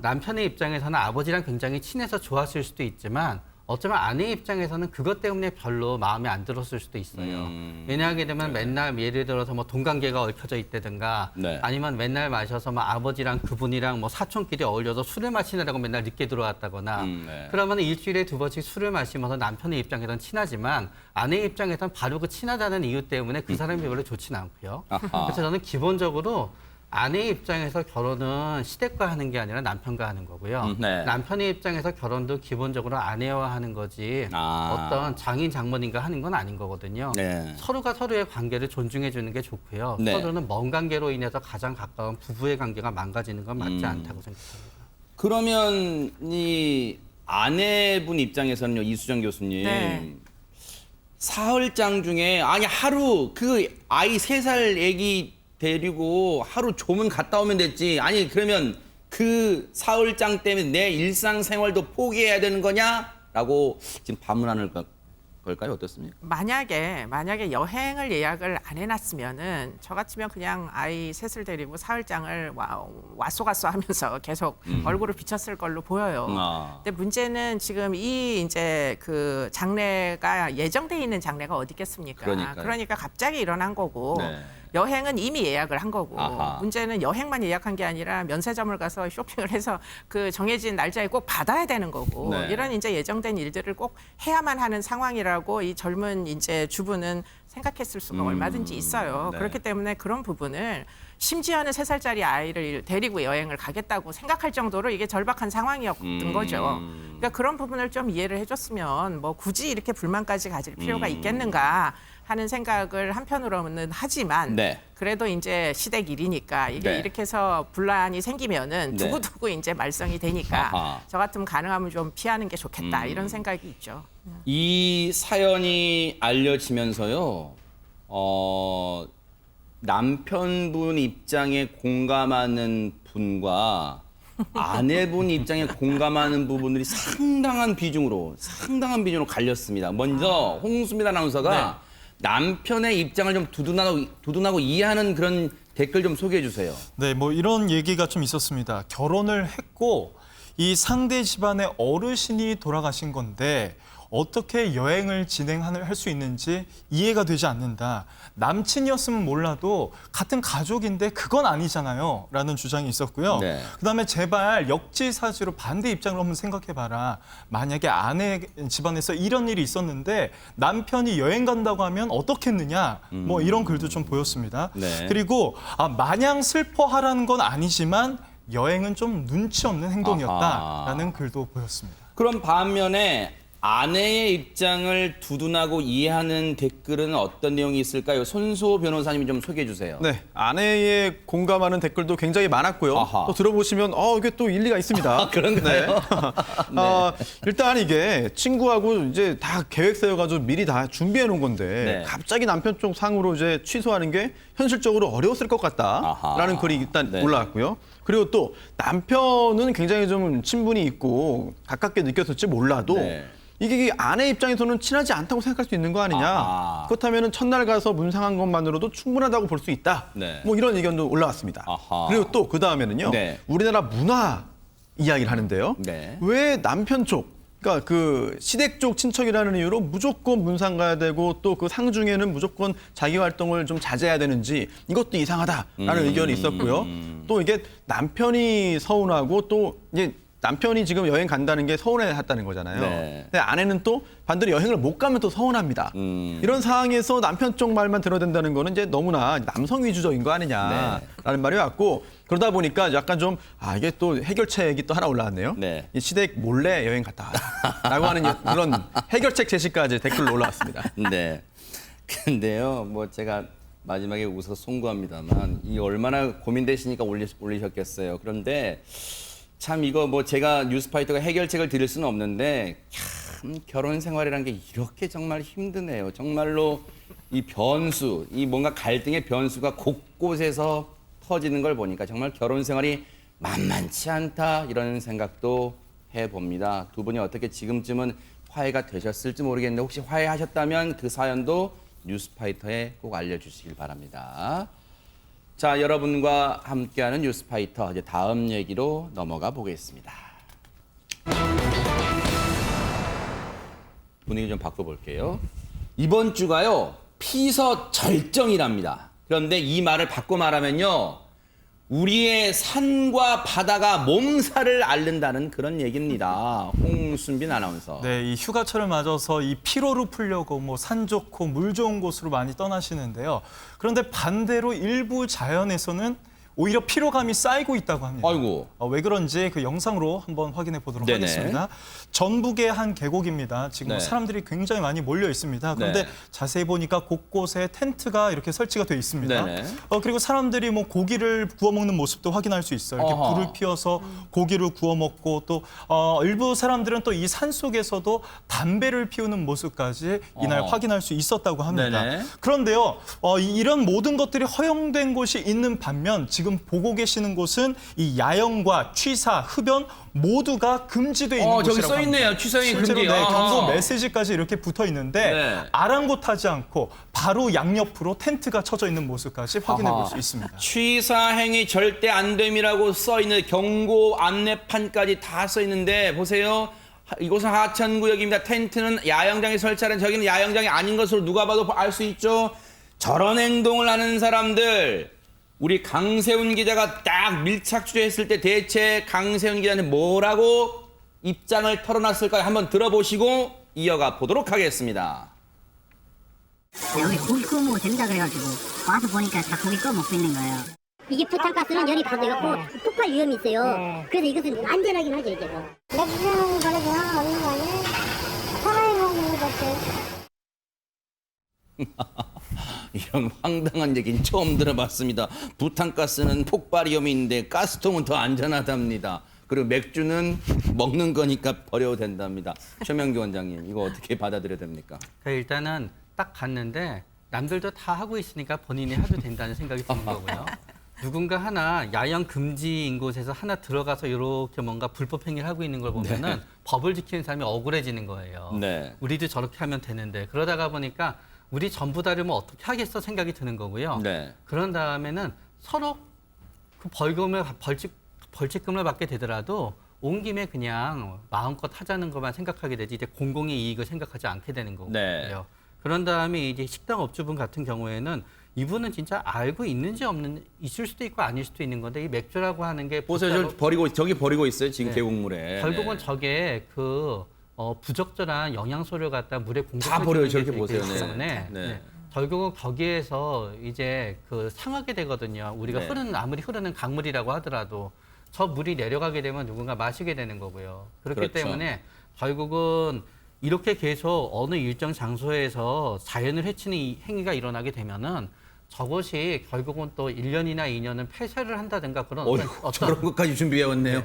남편의 입장에서는 아버지랑 굉장히 친해서 좋았을 수도 있지만 어쩌면 아내 입장에서는 그것 때문에 별로 마음에 안 들었을 수도 있어요. 왜냐하게 되면 맨날 예를 들어서 뭐 돈 관계가 얽혀져 있다든가 네. 아니면 맨날 마셔서 뭐 아버지랑 그분이랑 뭐 사촌끼리 어울려서 술을 마시느라고 맨날 늦게 들어왔다거나 네. 그러면 일주일에 2번씩 술을 마시면서 남편의 입장에서는 친하지만 아내 입장에서는 바로 그 친하다는 이유 때문에 그 사람이 별로 좋지는 않고요. 아하. 그래서 저는 기본적으로 아내 입장에서 결혼은 시댁과 하는 게 아니라 남편과 하는 거고요. 네. 남편의 입장에서 결혼도 기본적으로 아내와 하는 거지 어떤 장인 장모님과 하는 건 아닌 거거든요. 네. 서로가 서로의 관계를 존중해 주는 게 좋고요. 네. 서로는 먼 관계로 인해서 가장 가까운 부부의 관계가 망가지는 건 맞지 않다고 생각합니다. 그러면 이 아내분 입장에서는요, 이수정 교수님. 네. 사흘장 중에 아니 하루 그 아이 3살 애기 데리고 하루 조문 갔다 오면 됐지. 아니 그러면 그 사흘장 때문에 내 일상생활도 포기해야 되는 거냐라고 지금 반문하는 걸까요? 어떻습니까? 만약에 여행을 예약을 안 해놨으면은 저 같으면 그냥 아이 셋을 데리고 사흘장을 와쏘가쏘 하면서 계속 얼굴을 비쳤을 걸로 보여요. 아. 근데 문제는 지금 이 이제 그 장례가 예정돼 있는 장례가 어디 있겠습니까? 그러니까요. 그러니까 갑자기 일어난 거고. 네. 여행은 이미 예약을 한 거고 아하. 문제는 여행만 예약한 게 아니라 면세점을 가서 쇼핑을 해서 그 정해진 날짜에 꼭 받아야 되는 거고 네. 이런 이제 예정된 일들을 꼭 해야만 하는 상황이라고 이 젊은 이제 주부는 생각했을 수가 얼마든지 있어요. 네. 그렇기 때문에 그런 부분을 심지어는 3살짜리 아이를 데리고 여행을 가겠다고 생각할 정도로 이게 절박한 상황이었던 거죠. 그러니까 그런 부분을 좀 이해를 해줬으면 뭐 굳이 이렇게 불만까지 가질 필요가 있겠는가 하는 생각을 한편으로는 하지만 네. 그래도 이제 시댁 일이니까 이게 네. 이렇게 해서 분란이 생기면은 네. 두고두고 이제 말썽이 되니까 아하. 저 같으면 가능하면 좀 피하는 게 좋겠다 이런 생각이 있죠. 이 사연이 알려지면서요, 남편분 입장에 공감하는 분과 아내분 입장에 공감하는 부분들이 상당한 비중으로 갈렸습니다. 먼저 홍수민 아나운서가 남편의 입장을 좀 두둔하고 이해하는 그런 댓글 좀 소개해 주세요. 네, 뭐 이런 얘기가 좀 있었습니다. 결혼을 했고 이 상대 집안의 어르신이 돌아가신 건데 어떻게 여행을 진행할 수 있는지 이해가 되지 않는다. 남친이었으면 몰라도 같은 가족인데 그건 아니잖아요. 라는 주장이 있었고요. 네. 그다음에 제발 역지사지로 반대 입장을 한번 생각해봐라. 만약에 아내 집안에서 이런 일이 있었는데 남편이 여행 간다고 하면 어떻겠느냐. 뭐 이런 글도 좀 보였습니다. 네. 그리고 마냥 슬퍼하라는 건 아니지만 여행은 좀 눈치 없는 행동이었다라는 글도 보였습니다. 그럼 반면에 아내의 입장을 두둔하고 이해하는 댓글은 어떤 내용이 있을까요? 손수호 변호사님이 좀 소개해 주세요. 네, 아내의 공감하는 댓글도 굉장히 많았고요. 아하. 또 들어보시면 이게 또 일리가 있습니다. 그런가요? 일단 이게 친구하고 이제 다 계획 세워가지고 미리 다 준비해 놓은 건데 네. 갑자기 남편 쪽 상으로 이제 취소하는 게 현실적으로 어려웠을 것 같다라는 아하. 글이 일단 네. 올라왔고요. 그리고 또 남편은 굉장히 좀 친분이 있고 가깝게 느꼈을지 몰라도 네. 이게 아내 입장에서는 친하지 않다고 생각할 수 있는 거 아니냐. 아하. 그렇다면 첫날 가서 문상한 것만으로도 충분하다고 볼 수 있다. 네. 뭐 이런 의견도 올라왔습니다. 아하. 그리고 또 그 다음에는요. 네. 우리나라 문화 이야기를 하는데요. 네. 왜 남편 쪽, 그러니까 그 시댁 쪽 친척이라는 이유로 무조건 문상 가야 되고 또 그 상 중에는 무조건 자기 활동을 좀 자제해야 되는지 이것도 이상하다라는 의견이 있었고요. 또 이게 남편이 서운하고 또 이제 남편이 지금 여행 간다는 게 서운해했다는 거잖아요. 네. 근데 아내는 또 반대로 여행을 못 가면 또 서운합니다. 이런 상황에서 남편 쪽 말만 들어야 된다는 거는 이제 너무나 남성 위주적인 거 아니냐라는 말이 왔고 그러다 보니까 약간 좀 이게 또 해결책이 또 하나 올라왔네요. 네. 이 시댁 몰래 여행 갔다 와라고 하는 그런 해결책 제시까지 댓글로 올라왔습니다. 네. 근데요, 뭐 제가 마지막에 웃어서 송구합니다만 이 얼마나 고민되시니까 올리셨겠어요. 그런데 참 이거 뭐 제가 뉴스파이터가 해결책을 드릴 수는 없는데 참 결혼 생활이라는 게 이렇게 정말 힘드네요. 정말로 이 변수, 이 뭔가 갈등의 변수가 곳곳에서 터지는 걸 보니까 정말 결혼 생활이 만만치 않다 이런 생각도 해봅니다. 두 분이 어떻게 지금쯤은 화해가 되셨을지 모르겠는데 혹시 화해하셨다면 그 사연도 뉴스파이터에 꼭 알려주시길 바랍니다. 자, 여러분과 함께하는 뉴스파이터 이제 다음 얘기로 넘어가 보겠습니다. 분위기 좀 바꿔볼게요. 이번 주가요, 피서 절정이랍니다. 그런데 이 말을 바꿔 말하면요, 우리의 산과 바다가 몸살을 앓는다는 그런 얘기입니다. 홍순빈 아나운서. 네, 이 휴가철을 맞아서 이 피로를 풀려고 뭐 산 좋고 물 좋은 곳으로 많이 떠나시는데요. 그런데 반대로 일부 자연에서는 오히려 피로감이 쌓이고 있다고 합니다. 아이고. 왜 그런지 그 영상으로 한번 확인해 보도록 네네. 하겠습니다. 전북의 한 계곡입니다. 지금 네. 사람들이 굉장히 많이 몰려 있습니다. 그런데 네. 자세히 보니까 곳곳에 텐트가 이렇게 설치가 돼 있습니다. 네네. 그리고 사람들이 뭐 고기를 구워 먹는 모습도 확인할 수 있어요. 이렇게 어허. 불을 피워서 고기를 구워 먹고 또 일부 사람들은 또 이 산 속에서도 담배를 피우는 모습까지 이날 어허. 확인할 수 있었다고 합니다. 네네. 그런데요, 이런 모든 것들이 허용된 곳이 있는 반면 지금 보고 계시는 곳은 이 야영과 취사, 흡연 모두가 금지돼 있는 곳이라고 저기 써 있네요. 합니다. 취사행위 실제로 금지. 네, 경고 아. 메시지까지 이렇게 붙어 있는데 네. 아랑곳하지 않고 바로 양옆으로 텐트가 쳐져 있는 모습까지 확인해 볼 아하. 수 있습니다. 취사행위 절대 안 됨이라고 써 있는 경고 안내판까지 다 써 있는데 보세요. 이곳은 하천구역입니다. 텐트는 야영장에 설치하는, 저기는 야영장이 아닌 것으로 누가 봐도 알 수 있죠. 저런 행동을 하는 사람들, 우리 강세훈 기자가 딱 밀착 취재했을 때 대체 강세훈 기자는 뭐라고 입장을 털어놨을까요? 한번 들어보시고 이어가 보도록 하겠습니다. 여기 고기 구워 먹어도 된다 그래가지고 와서 보니까 다 고기 구워 먹고 있는 거예요. 이게 부탄가스는 열이 받아갖고 폭발 위험이 있어요. 그래서 이것은 안전하긴 하죠, 이게. 맥주는 걸려서 없는 거 아니에요? 사람이 먹는 거 같아요. 이런 황당한 얘기는 처음 들어봤습니다. 부탄가스는 폭발 위험이 있는데 가스통은 더 안전하답니다. 그리고 맥주는 먹는 거니까 버려도 된답니다. 최명규 원장님, 이거 어떻게 받아들여야 됩니까? 그러니까 일단은 딱 갔는데 남들도 다 하고 있으니까 본인이 해도 된다는 생각이 드는 거고요. 누군가 하나 야영 금지인 곳에서 하나 들어가서 이렇게 뭔가 불법 행위를 하고 있는 걸 보면은 네. 법을 지키는 사람이 억울해지는 거예요. 네. 우리도 저렇게 하면 되는데 그러다가 보니까 우리 전부 다를 뭐 어떻게 하겠어 생각이 드는 거고요. 네. 그런 다음에는 서로 그 벌칙금을 받게 되더라도 온 김에 그냥 마음껏 하자는 것만 생각하게 되지 이제 공공의 이익을 생각하지 않게 되는 거고요. 네. 그런 다음에 이제 식당 업주분 같은 경우에는 이분은 진짜 알고 있는지 없는 있을 수도 있고 아닐 수도 있는 건데 이 맥주라고 하는 게 보세요, 저기 버리고 있어요. 지금 네. 계곡물에. 결국은 네. 저게 그 부적절한 영양소를 갖다 물에 다 버려요. 저렇게 공급해 보세요. 주기 네. 때문에 네. 결국은 거기에서 이제 그 상하게 되거든요. 우리가 네. 아무리 흐르는 강물이라고 하더라도 저 물이 내려가게 되면 누군가 마시게 되는 거고요. 그렇기 그렇죠. 때문에 결국은 이렇게 계속 어느 일정 장소에서 자연을 해치는 이 행위가 일어나게 되면은 저것이 결국은 또 1년이나 2년은 폐쇄를 한다든가 그런 어떤 저런 것까지 준비해 왔네요.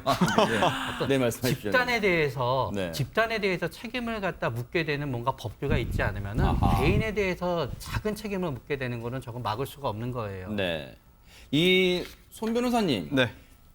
네, 말씀해 주시죠. 집단에 대해서 책임을 갖다 묻게 되는 뭔가 법규가 있지 않으면은 아하. 개인에 대해서 작은 책임을 묻게 되는 거는 저건 막을 수가 없는 거예요. 네. 이 손 변호사님. 네.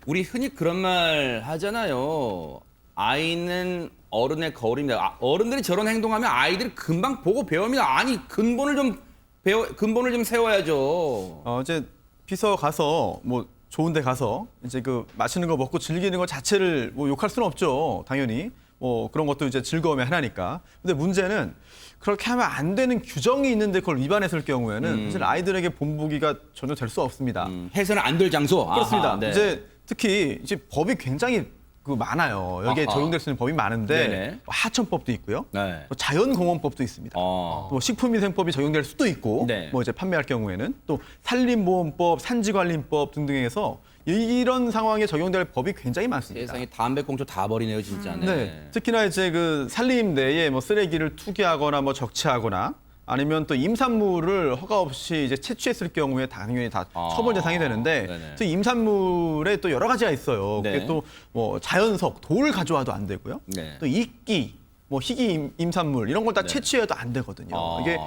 우리 흔히 그런 말 하잖아요. 아이는 어른의 거울입니다. 어른들이 저런 행동하면 아이들이 금방 보고 배웁니다. 아니 근본을 좀 세워야죠. 이제 피서 가서 뭐 좋은 데 가서 이제 그 맛있는 거 먹고 즐기는 것 자체를 뭐 욕할 수는 없죠. 당연히. 뭐 그런 것도 이제 즐거움의 하나니까. 근데 문제는 그렇게 하면 안 되는 규정이 있는데 그걸 위반했을 경우에는 사실 아이들에게 본보기가 전혀 될 수 없습니다. 해서는 안 될 장소. 그렇습니다. 아하, 네. 이제 특히 이제 법이 굉장히 많아요. 여기에 아하. 적용될 수 있는 법이 많은데 네네. 뭐 하천법도 있고요. 네. 또 자연공원법도 있습니다. 뭐 식품위생법이 적용될 수도 있고, 네. 뭐 이제 판매할 경우에는 또 산림보험법, 산지관리법 등등에서 이런 상황에 적용될 법이 굉장히 많습니다. 세상에 담배꽁초 다 버리네요, 진짜. 네. 특히나 이제 그 산림 내에 뭐 쓰레기를 투기하거나 뭐 적치하거나 아니면 또 임산물을 허가 없이 이제 채취했을 경우에 당연히 다 처벌 대상이 되는데 네네. 또 임산물에 또 여러 가지가 있어요. 네. 그게 또 뭐 자연석, 돌 가져와도 안 되고요. 네. 또 이끼, 뭐 희귀 임산물 이런 걸 다 네. 채취해도 안 되거든요. 아. 이게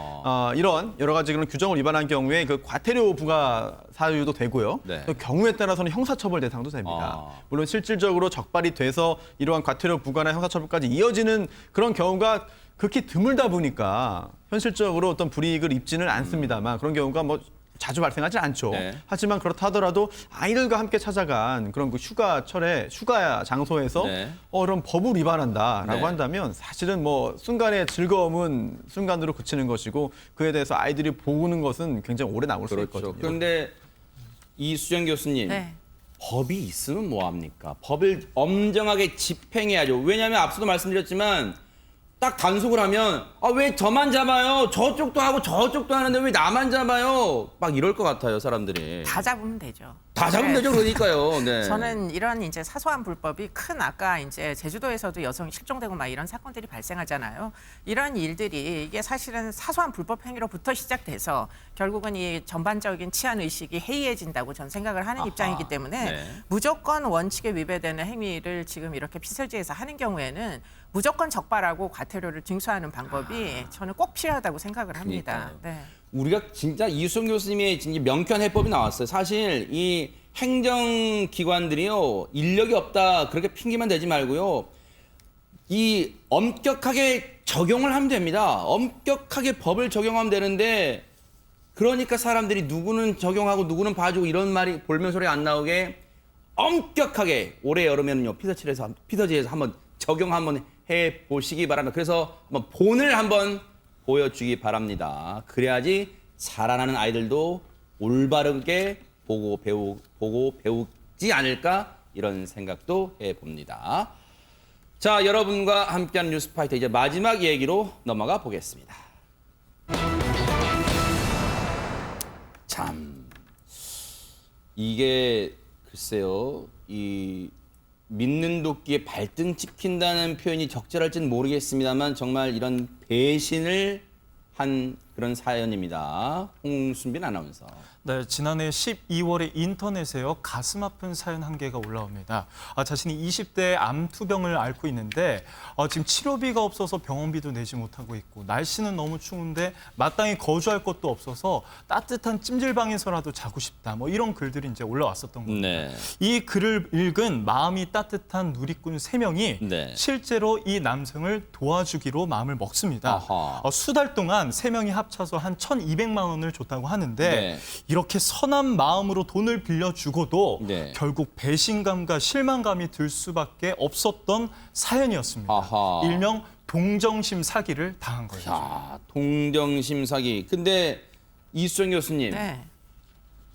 이런 여러 가지 그런 규정을 위반한 경우에 그 과태료 부과 사유도 되고요. 네. 또 경우에 따라서는 형사처벌 대상도 됩니다. 아. 물론 실질적으로 적발이 돼서 이러한 과태료 부과나 형사처벌까지 이어지는 그런 경우가 극히 드물다 보니까 현실적으로 어떤 불이익을 입지는 않습니다만 그런 경우가 뭐 자주 발생하지 않죠. 네. 하지만 그렇다 하더라도 아이들과 함께 찾아간 그런 그 휴가철에 휴가 장소에서 네. 이런 법을 위반한다라고 네. 한다면 사실은 뭐 순간의 즐거움은 순간으로 그치는 것이고 그에 대해서 아이들이 보는 것은 굉장히 오래 남을 수 그렇죠. 있거든요. 그런데 이수정 교수님, 네. 법이 있으면 뭐합니까? 법을 엄정하게 집행해야죠. 왜냐하면 앞서도 말씀드렸지만 딱 단속을 하면 왜 저만 잡아요? 저쪽도 하고 저쪽도 하는데 왜 나만 잡아요? 막 이럴 것 같아요, 사람들이. 다 잡으면 되죠. 다 잡으면 네. 되죠, 그러니까요. 네. 저는 이런 이제 사소한 불법이 큰 아까 이제 제주도에서도 여성이 실종되고 막 이런 사건들이 발생하잖아요. 이런 일들이 이게 사실은 사소한 불법 행위로부터 시작돼서 결국은 이 전반적인 치안 의식이 해이해진다고 전 생각을 하는 아하, 입장이기 때문에 네. 무조건 원칙에 위배되는 행위를 지금 이렇게 피서지에서 하는 경우에는 무조건 적발하고 과태료를 징수하는 방법이 저는 꼭 필요하다고 생각을 합니다. 그러니까요. 네. 우리가 진짜 이수정 교수님의 진짜 명쾌한 해법이 나왔어요. 사실 이 행정기관들이요, 인력이 없다 그렇게 핑계만 대지 말고요, 이 엄격하게 적용을 하면 됩니다. 엄격하게 법을 적용하면 되는데, 그러니까 사람들이 누구는 적용하고 누구는 봐주고 이런 말이 볼멘 소리 안 나오게 엄격하게 올해 여름에는요 피서지에서 한번 적용 한번 해 보시기 바랍니다. 그래서 한번 본을 한번 보여주기 바랍니다. 그래야지 자라나는 아이들도 올바르게 보고 배우지 않을까 이런 생각도 해봅니다. 자, 여러분과 함께하는 뉴스파이터 이제 마지막 얘기로 넘어가 보겠습니다. 참, 이게 글쎄요, 이 믿는 도끼에 발등 찍힌다는 표현이 적절할지는 모르겠습니다만 정말 이런 배신을 한 그런 사연입니다. 홍순빈 아나운서. 네, 지난해 12월에 인터넷에요 가슴 아픈 사연 한 개가 올라옵니다. 자신이 20대 암 투병을 앓고 있는데 지금 치료비가 없어서 병원비도 내지 못하고 있고 날씨는 너무 추운데 마땅히 거주할 곳도 없어서 따뜻한 찜질방에서라도 자고 싶다. 뭐 이런 글들이 이제 올라왔었던 겁니다. 네. 이 글을 읽은 마음이 따뜻한 누리꾼 3명이 네. 실제로 이 남성을 도와주기로 마음을 먹습니다. 아하. 수달 동안 3명이 합쳐서 한 1,200만 원을 줬다고 하는데 네. 이렇게 선한 마음으로 돈을 빌려주고도 네. 결국 배신감과 실망감이 들 수밖에 없었던 사연이었습니다. 아하. 일명 동정심 사기를 당한 거죠. 자, 동정심 사기. 근데 이수정 교수님, 네.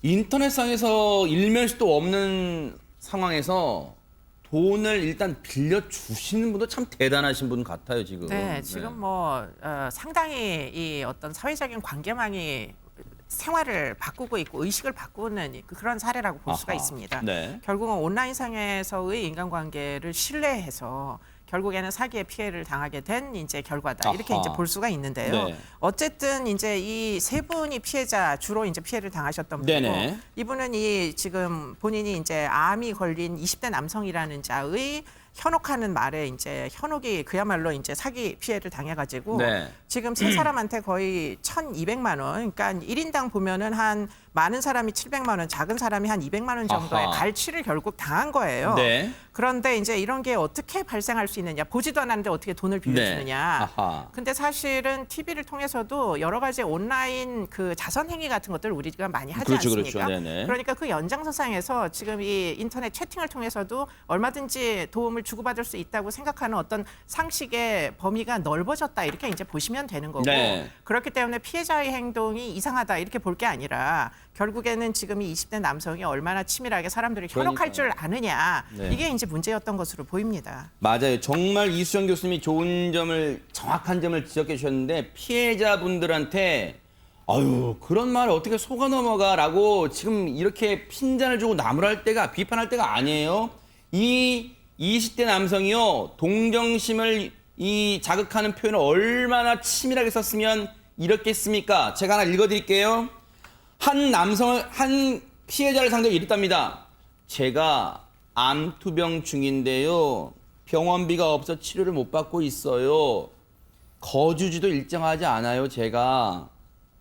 인터넷상에서 일면식도 없는 상황에서 돈을 일단 빌려주시는 분도 참 대단하신 분 같아요, 지금. 네, 지금 뭐 상당히 이 어떤 사회적인 관계망이 생활을 바꾸고 있고 의식을 바꾸는 그런 사례라고 볼 수가 아하, 있습니다. 네. 결국은 온라인상에서의 인간관계를 신뢰해서 결국에는 사기의 피해를 당하게 된 이제 결과다. 이렇게 아하. 이제 볼 수가 있는데요. 네. 어쨌든 이제 이 세 분이 피해자 주로 이제 피해를 당하셨던 분이고 네네. 이분은 이 지금 본인이 이제 암이 걸린 20대 남성이라는 자의 현혹하는 말에 이제 현혹이 그야말로 이제 사기 피해를 당해가지고 네. 지금 세 사람한테 거의 1,200만 원, 그러니까 1인당 보면은 한 많은 사람이 700만 원, 작은 사람이 한 200만 원 정도의 아하. 갈취를 결국 당한 거예요. 네. 그런데 이제 이런 게 어떻게 발생할 수 있느냐, 보지도 않았는데 어떻게 돈을 빌려주느냐. 네. 아하. 근데 사실은 TV를 통해서도 여러 가지 온라인 그 자선 행위 같은 것들 우리가 많이 하지 그렇죠, 않습니까? 그렇죠. 네네. 그러니까 그 연장선상에서 지금 이 인터넷 채팅을 통해서도 얼마든지 도움을 주고받을 수 있다고 생각하는 어떤 상식의 범위가 넓어졌다 이렇게 이제 보시면 되는 거고 네. 그렇기 때문에 피해자의 행동이 이상하다 이렇게 볼 게 아니라 결국에는 지금 이 20대 남성이 얼마나 치밀하게 사람들을 현혹할 줄 아느냐 네. 이게 이제 문제였던 것으로 보입니다. 맞아요. 정말 이수정 교수님이 좋은 점을, 정확한 점을 지적해 주셨는데, 피해자분들한테 아유, 그런 말을 어떻게 속아 넘어가라고 지금 이렇게 핀잔을 주고 나무랄 때가, 비판할 때가 아니에요. 이 20대 남성이요, 동정심을 이 자극하는 표현을 얼마나 치밀하게 썼으면 이렇겠습니까? 제가 하나 읽어드릴게요. 한 피해자를 상대로 이랬답니다. 제가 암투병 중인데요. 병원비가 없어 치료를 못 받고 있어요. 거주지도 일정하지 않아요. 제가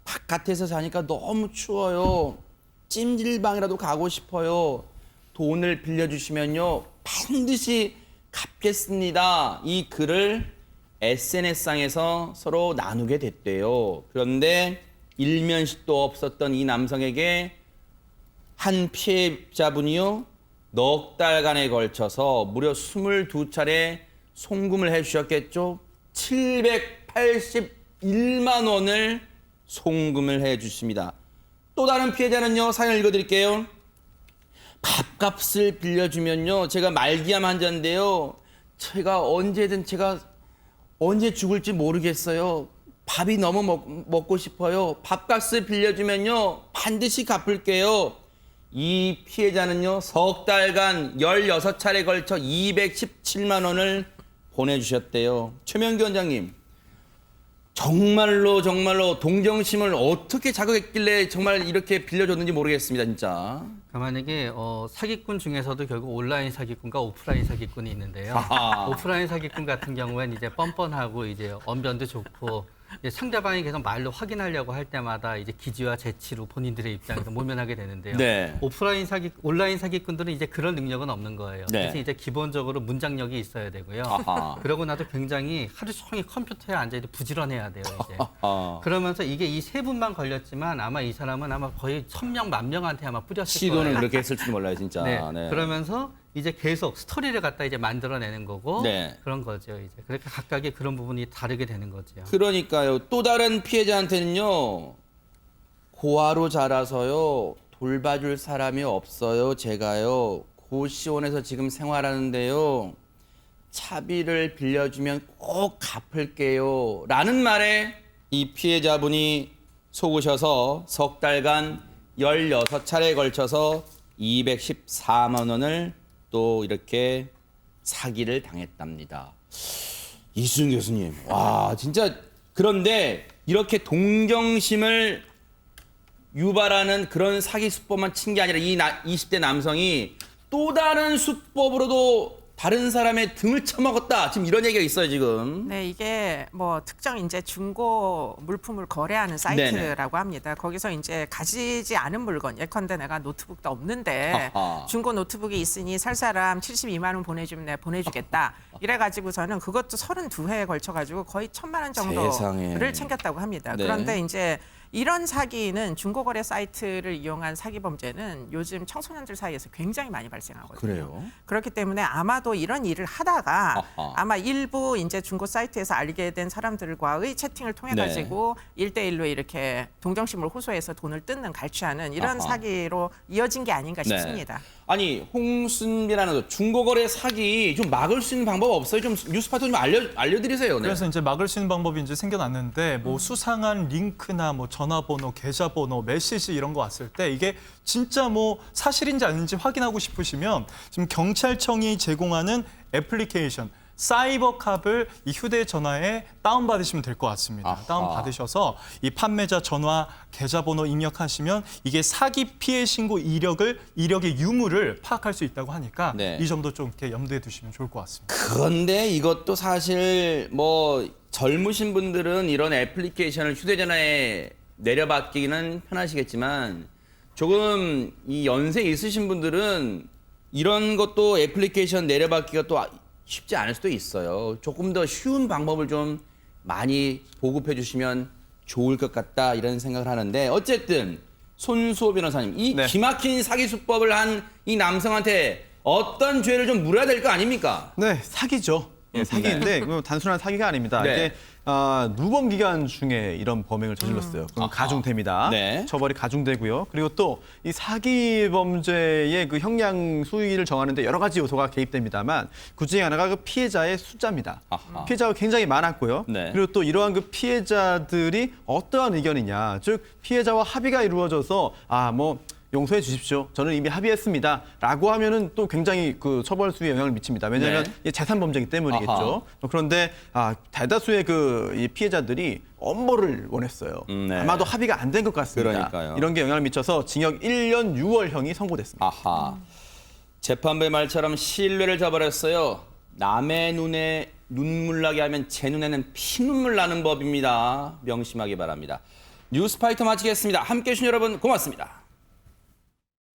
바깥에서 사니까 너무 추워요. 찜질방이라도 가고 싶어요. 돈을 빌려주시면요, 반드시 갚겠습니다. 이 글을 SNS상에서 서로 나누게 됐대요. 그런데 일면식도 없었던 이 남성에게 한 피해자분이요, 넉 달간에 걸쳐서 무려 22차례 송금을 해주셨겠죠. 781만 원을 송금을 해주십니다. 또 다른 피해자는요, 사연 읽어드릴게요. 밥값을 빌려주면요, 제가 말기암 환자인데요, 제가 언제 죽을지 모르겠어요. 밥이 너무 먹고 싶어요. 밥값을 빌려주면요, 반드시 갚을게요. 이 피해자는요, 석 달간 16차례 걸쳐 217만 원을 보내주셨대요. 최명규 원장님, 정말로 동정심을 어떻게 자극했길래 정말 이렇게 빌려줬는지 모르겠습니다, 진짜. 그러니까 만약에 사기꾼 중에서도 결국 온라인 사기꾼과 오프라인 사기꾼이 있는데요. 아하. 오프라인 사기꾼 같은 경우에는 이제 뻔뻔하고 이제 언변도 좋고 이제 상대방이 계속 말로 확인하려고 할 때마다 이제 기지와 재치로 본인들의 입장에서 모면하게 되는데요. 네. 온라인 사기꾼들은 이제 그런 능력은 없는 거예요. 네. 그래서 이제 기본적으로 문장력이 있어야 되고요. 아하. 그러고 나도 굉장히 하루 종일 컴퓨터에 앉아 부지런해야 돼요. 이제. 아, 그러면서 이게 이 세 분만 걸렸지만 아마 이 사람은 아마 거의 1000명, 10,000명한테 아마 뿌렸을 시도는 거예요. 그렇게 했을지도 몰라요, 진짜. 네. 네. 그러면서 이제 계속 스토리를 갖다 이제 만들어내는 거고 네. 그런 거죠. 이제 그렇게 각각의 그런 부분이 다르게 되는 거죠. 그러니까요. 또 다른 피해자한테는요, 고아로 자라서요, 돌봐줄 사람이 없어요. 제가요, 고시원에서 지금 생활하는데요, 차비를 빌려주면 꼭 갚을게요. 라는 말에 이 피해자분이 속으셔서 석 달간 16차례에 걸쳐서 214만 원을 또 이렇게 사기를 당했답니다. 이수준 교수님, 와, 진짜. 그런데 이렇게 동정심을 유발하는 그런 사기 수법만 친 게 아니라 이 20대 남성이 또 다른 수법으로도 다른 사람의 등을 쳐먹었다. 지금 이런 얘기가 있어요, 지금. 네, 이게 뭐 특정 이제 중고 물품을 거래하는 사이트라고 합니다. 거기서 이제 가지지 않은 물건, 예컨대 내가 노트북도 없는데 아하. 중고 노트북이 있으니 살 사람 72만 원 보내주면 내가 보내주겠다. 이래가지고서는 그것도 32회에 걸쳐가지고 거의 1,000만 원 정도를 세상에. 챙겼다고 합니다. 네. 그런데 이제 이런 사기는 중고거래 사이트를 이용한 사기 범죄는 요즘 청소년들 사이에서 굉장히 많이 발생하거든요. 그래요? 그렇기 때문에 아마도 이런 일을 하다가 아하. 아마 일부 이제 중고 사이트에서 알게 된 사람들과의 채팅을 통해 네. 가지고 1대1로 이렇게 동정심을 호소해서 돈을 뜯는 갈취하는 이런 아하. 사기로 이어진 게 아닌가 네. 싶습니다. 아니, 홍순비라는 중고거래 사기 좀 막을 수 있는 방법 없어요? 좀 뉴스파트 좀 알려드리세요. 네. 그래서 이제 막을 수 있는 방법이 이제 생겨났는데 뭐 수상한 링크나 뭐 전화번호, 계좌번호, 메시지 이런 거 왔을 때 이게 진짜 뭐 사실인지 아닌지 확인하고 싶으시면 지금 경찰청이 제공하는 애플리케이션 사이버캅을 이 휴대전화에 다운받으시면 될 것 같습니다. 아하. 다운받으셔서 이 판매자 전화, 계좌번호 입력하시면 이게 사기 피해 신고 이력의 유무를 파악할 수 있다고 하니까 네. 이 점도 좀 이렇게 염두에 두시면 좋을 것 같습니다. 그런데 이것도 사실 뭐 젊으신 분들은 이런 애플리케이션을 휴대전화에 내려받기는 편하시겠지만 조금 이 연세 있으신 분들은 이런 것도 애플리케이션 내려받기가 또 쉽지 않을 수도 있어요. 조금 더 쉬운 방법을 좀 많이 보급해 주시면 좋을 것 같다 이런 생각을 하는데 어쨌든 손수호 변호사님, 이 네. 기막힌 사기 수법을 한 이 남성한테 어떤 죄를 좀 물어야 될 거 아닙니까? 네, 사기죠. 예, 사기인데 그건 단순한 사기가 아닙니다. 네. 이게 누범 기간 중에 이런 범행을 저질렀어요. 그럼 아하. 가중됩니다. 네. 처벌이 가중되고요. 그리고 또 이 사기 범죄의 그 형량 수위를 정하는데 여러 가지 요소가 개입됩니다만 그 중에 하나가 그 피해자의 숫자입니다. 아하. 피해자가 굉장히 많았고요. 네. 그리고 또 이러한 그 피해자들이 어떠한 의견이냐, 즉 피해자와 합의가 이루어져서 뭐 용서해 주십시오. 저는 이미 합의했습니다. 라고 하면은 또 굉장히 그 처벌 수위에 영향을 미칩니다. 왜냐하면 네. 이게 재산 범죄이기 때문이겠죠. 아하. 그런데 대다수의 이 피해자들이 엄벌을 원했어요. 네. 아마도 합의가 안 된 것 같습니다. 그러니까요. 이런 게 영향을 미쳐서 징역 1년 6월형이 선고됐습니다. 아하. 재판부의 말처럼 신뢰를 저버렸어요. 남의 눈에 눈물 나게 하면 제 눈에는 피눈물 나는 법입니다. 명심하기 바랍니다. 뉴스파이터 마치겠습니다. 함께해 주신 여러분 고맙습니다.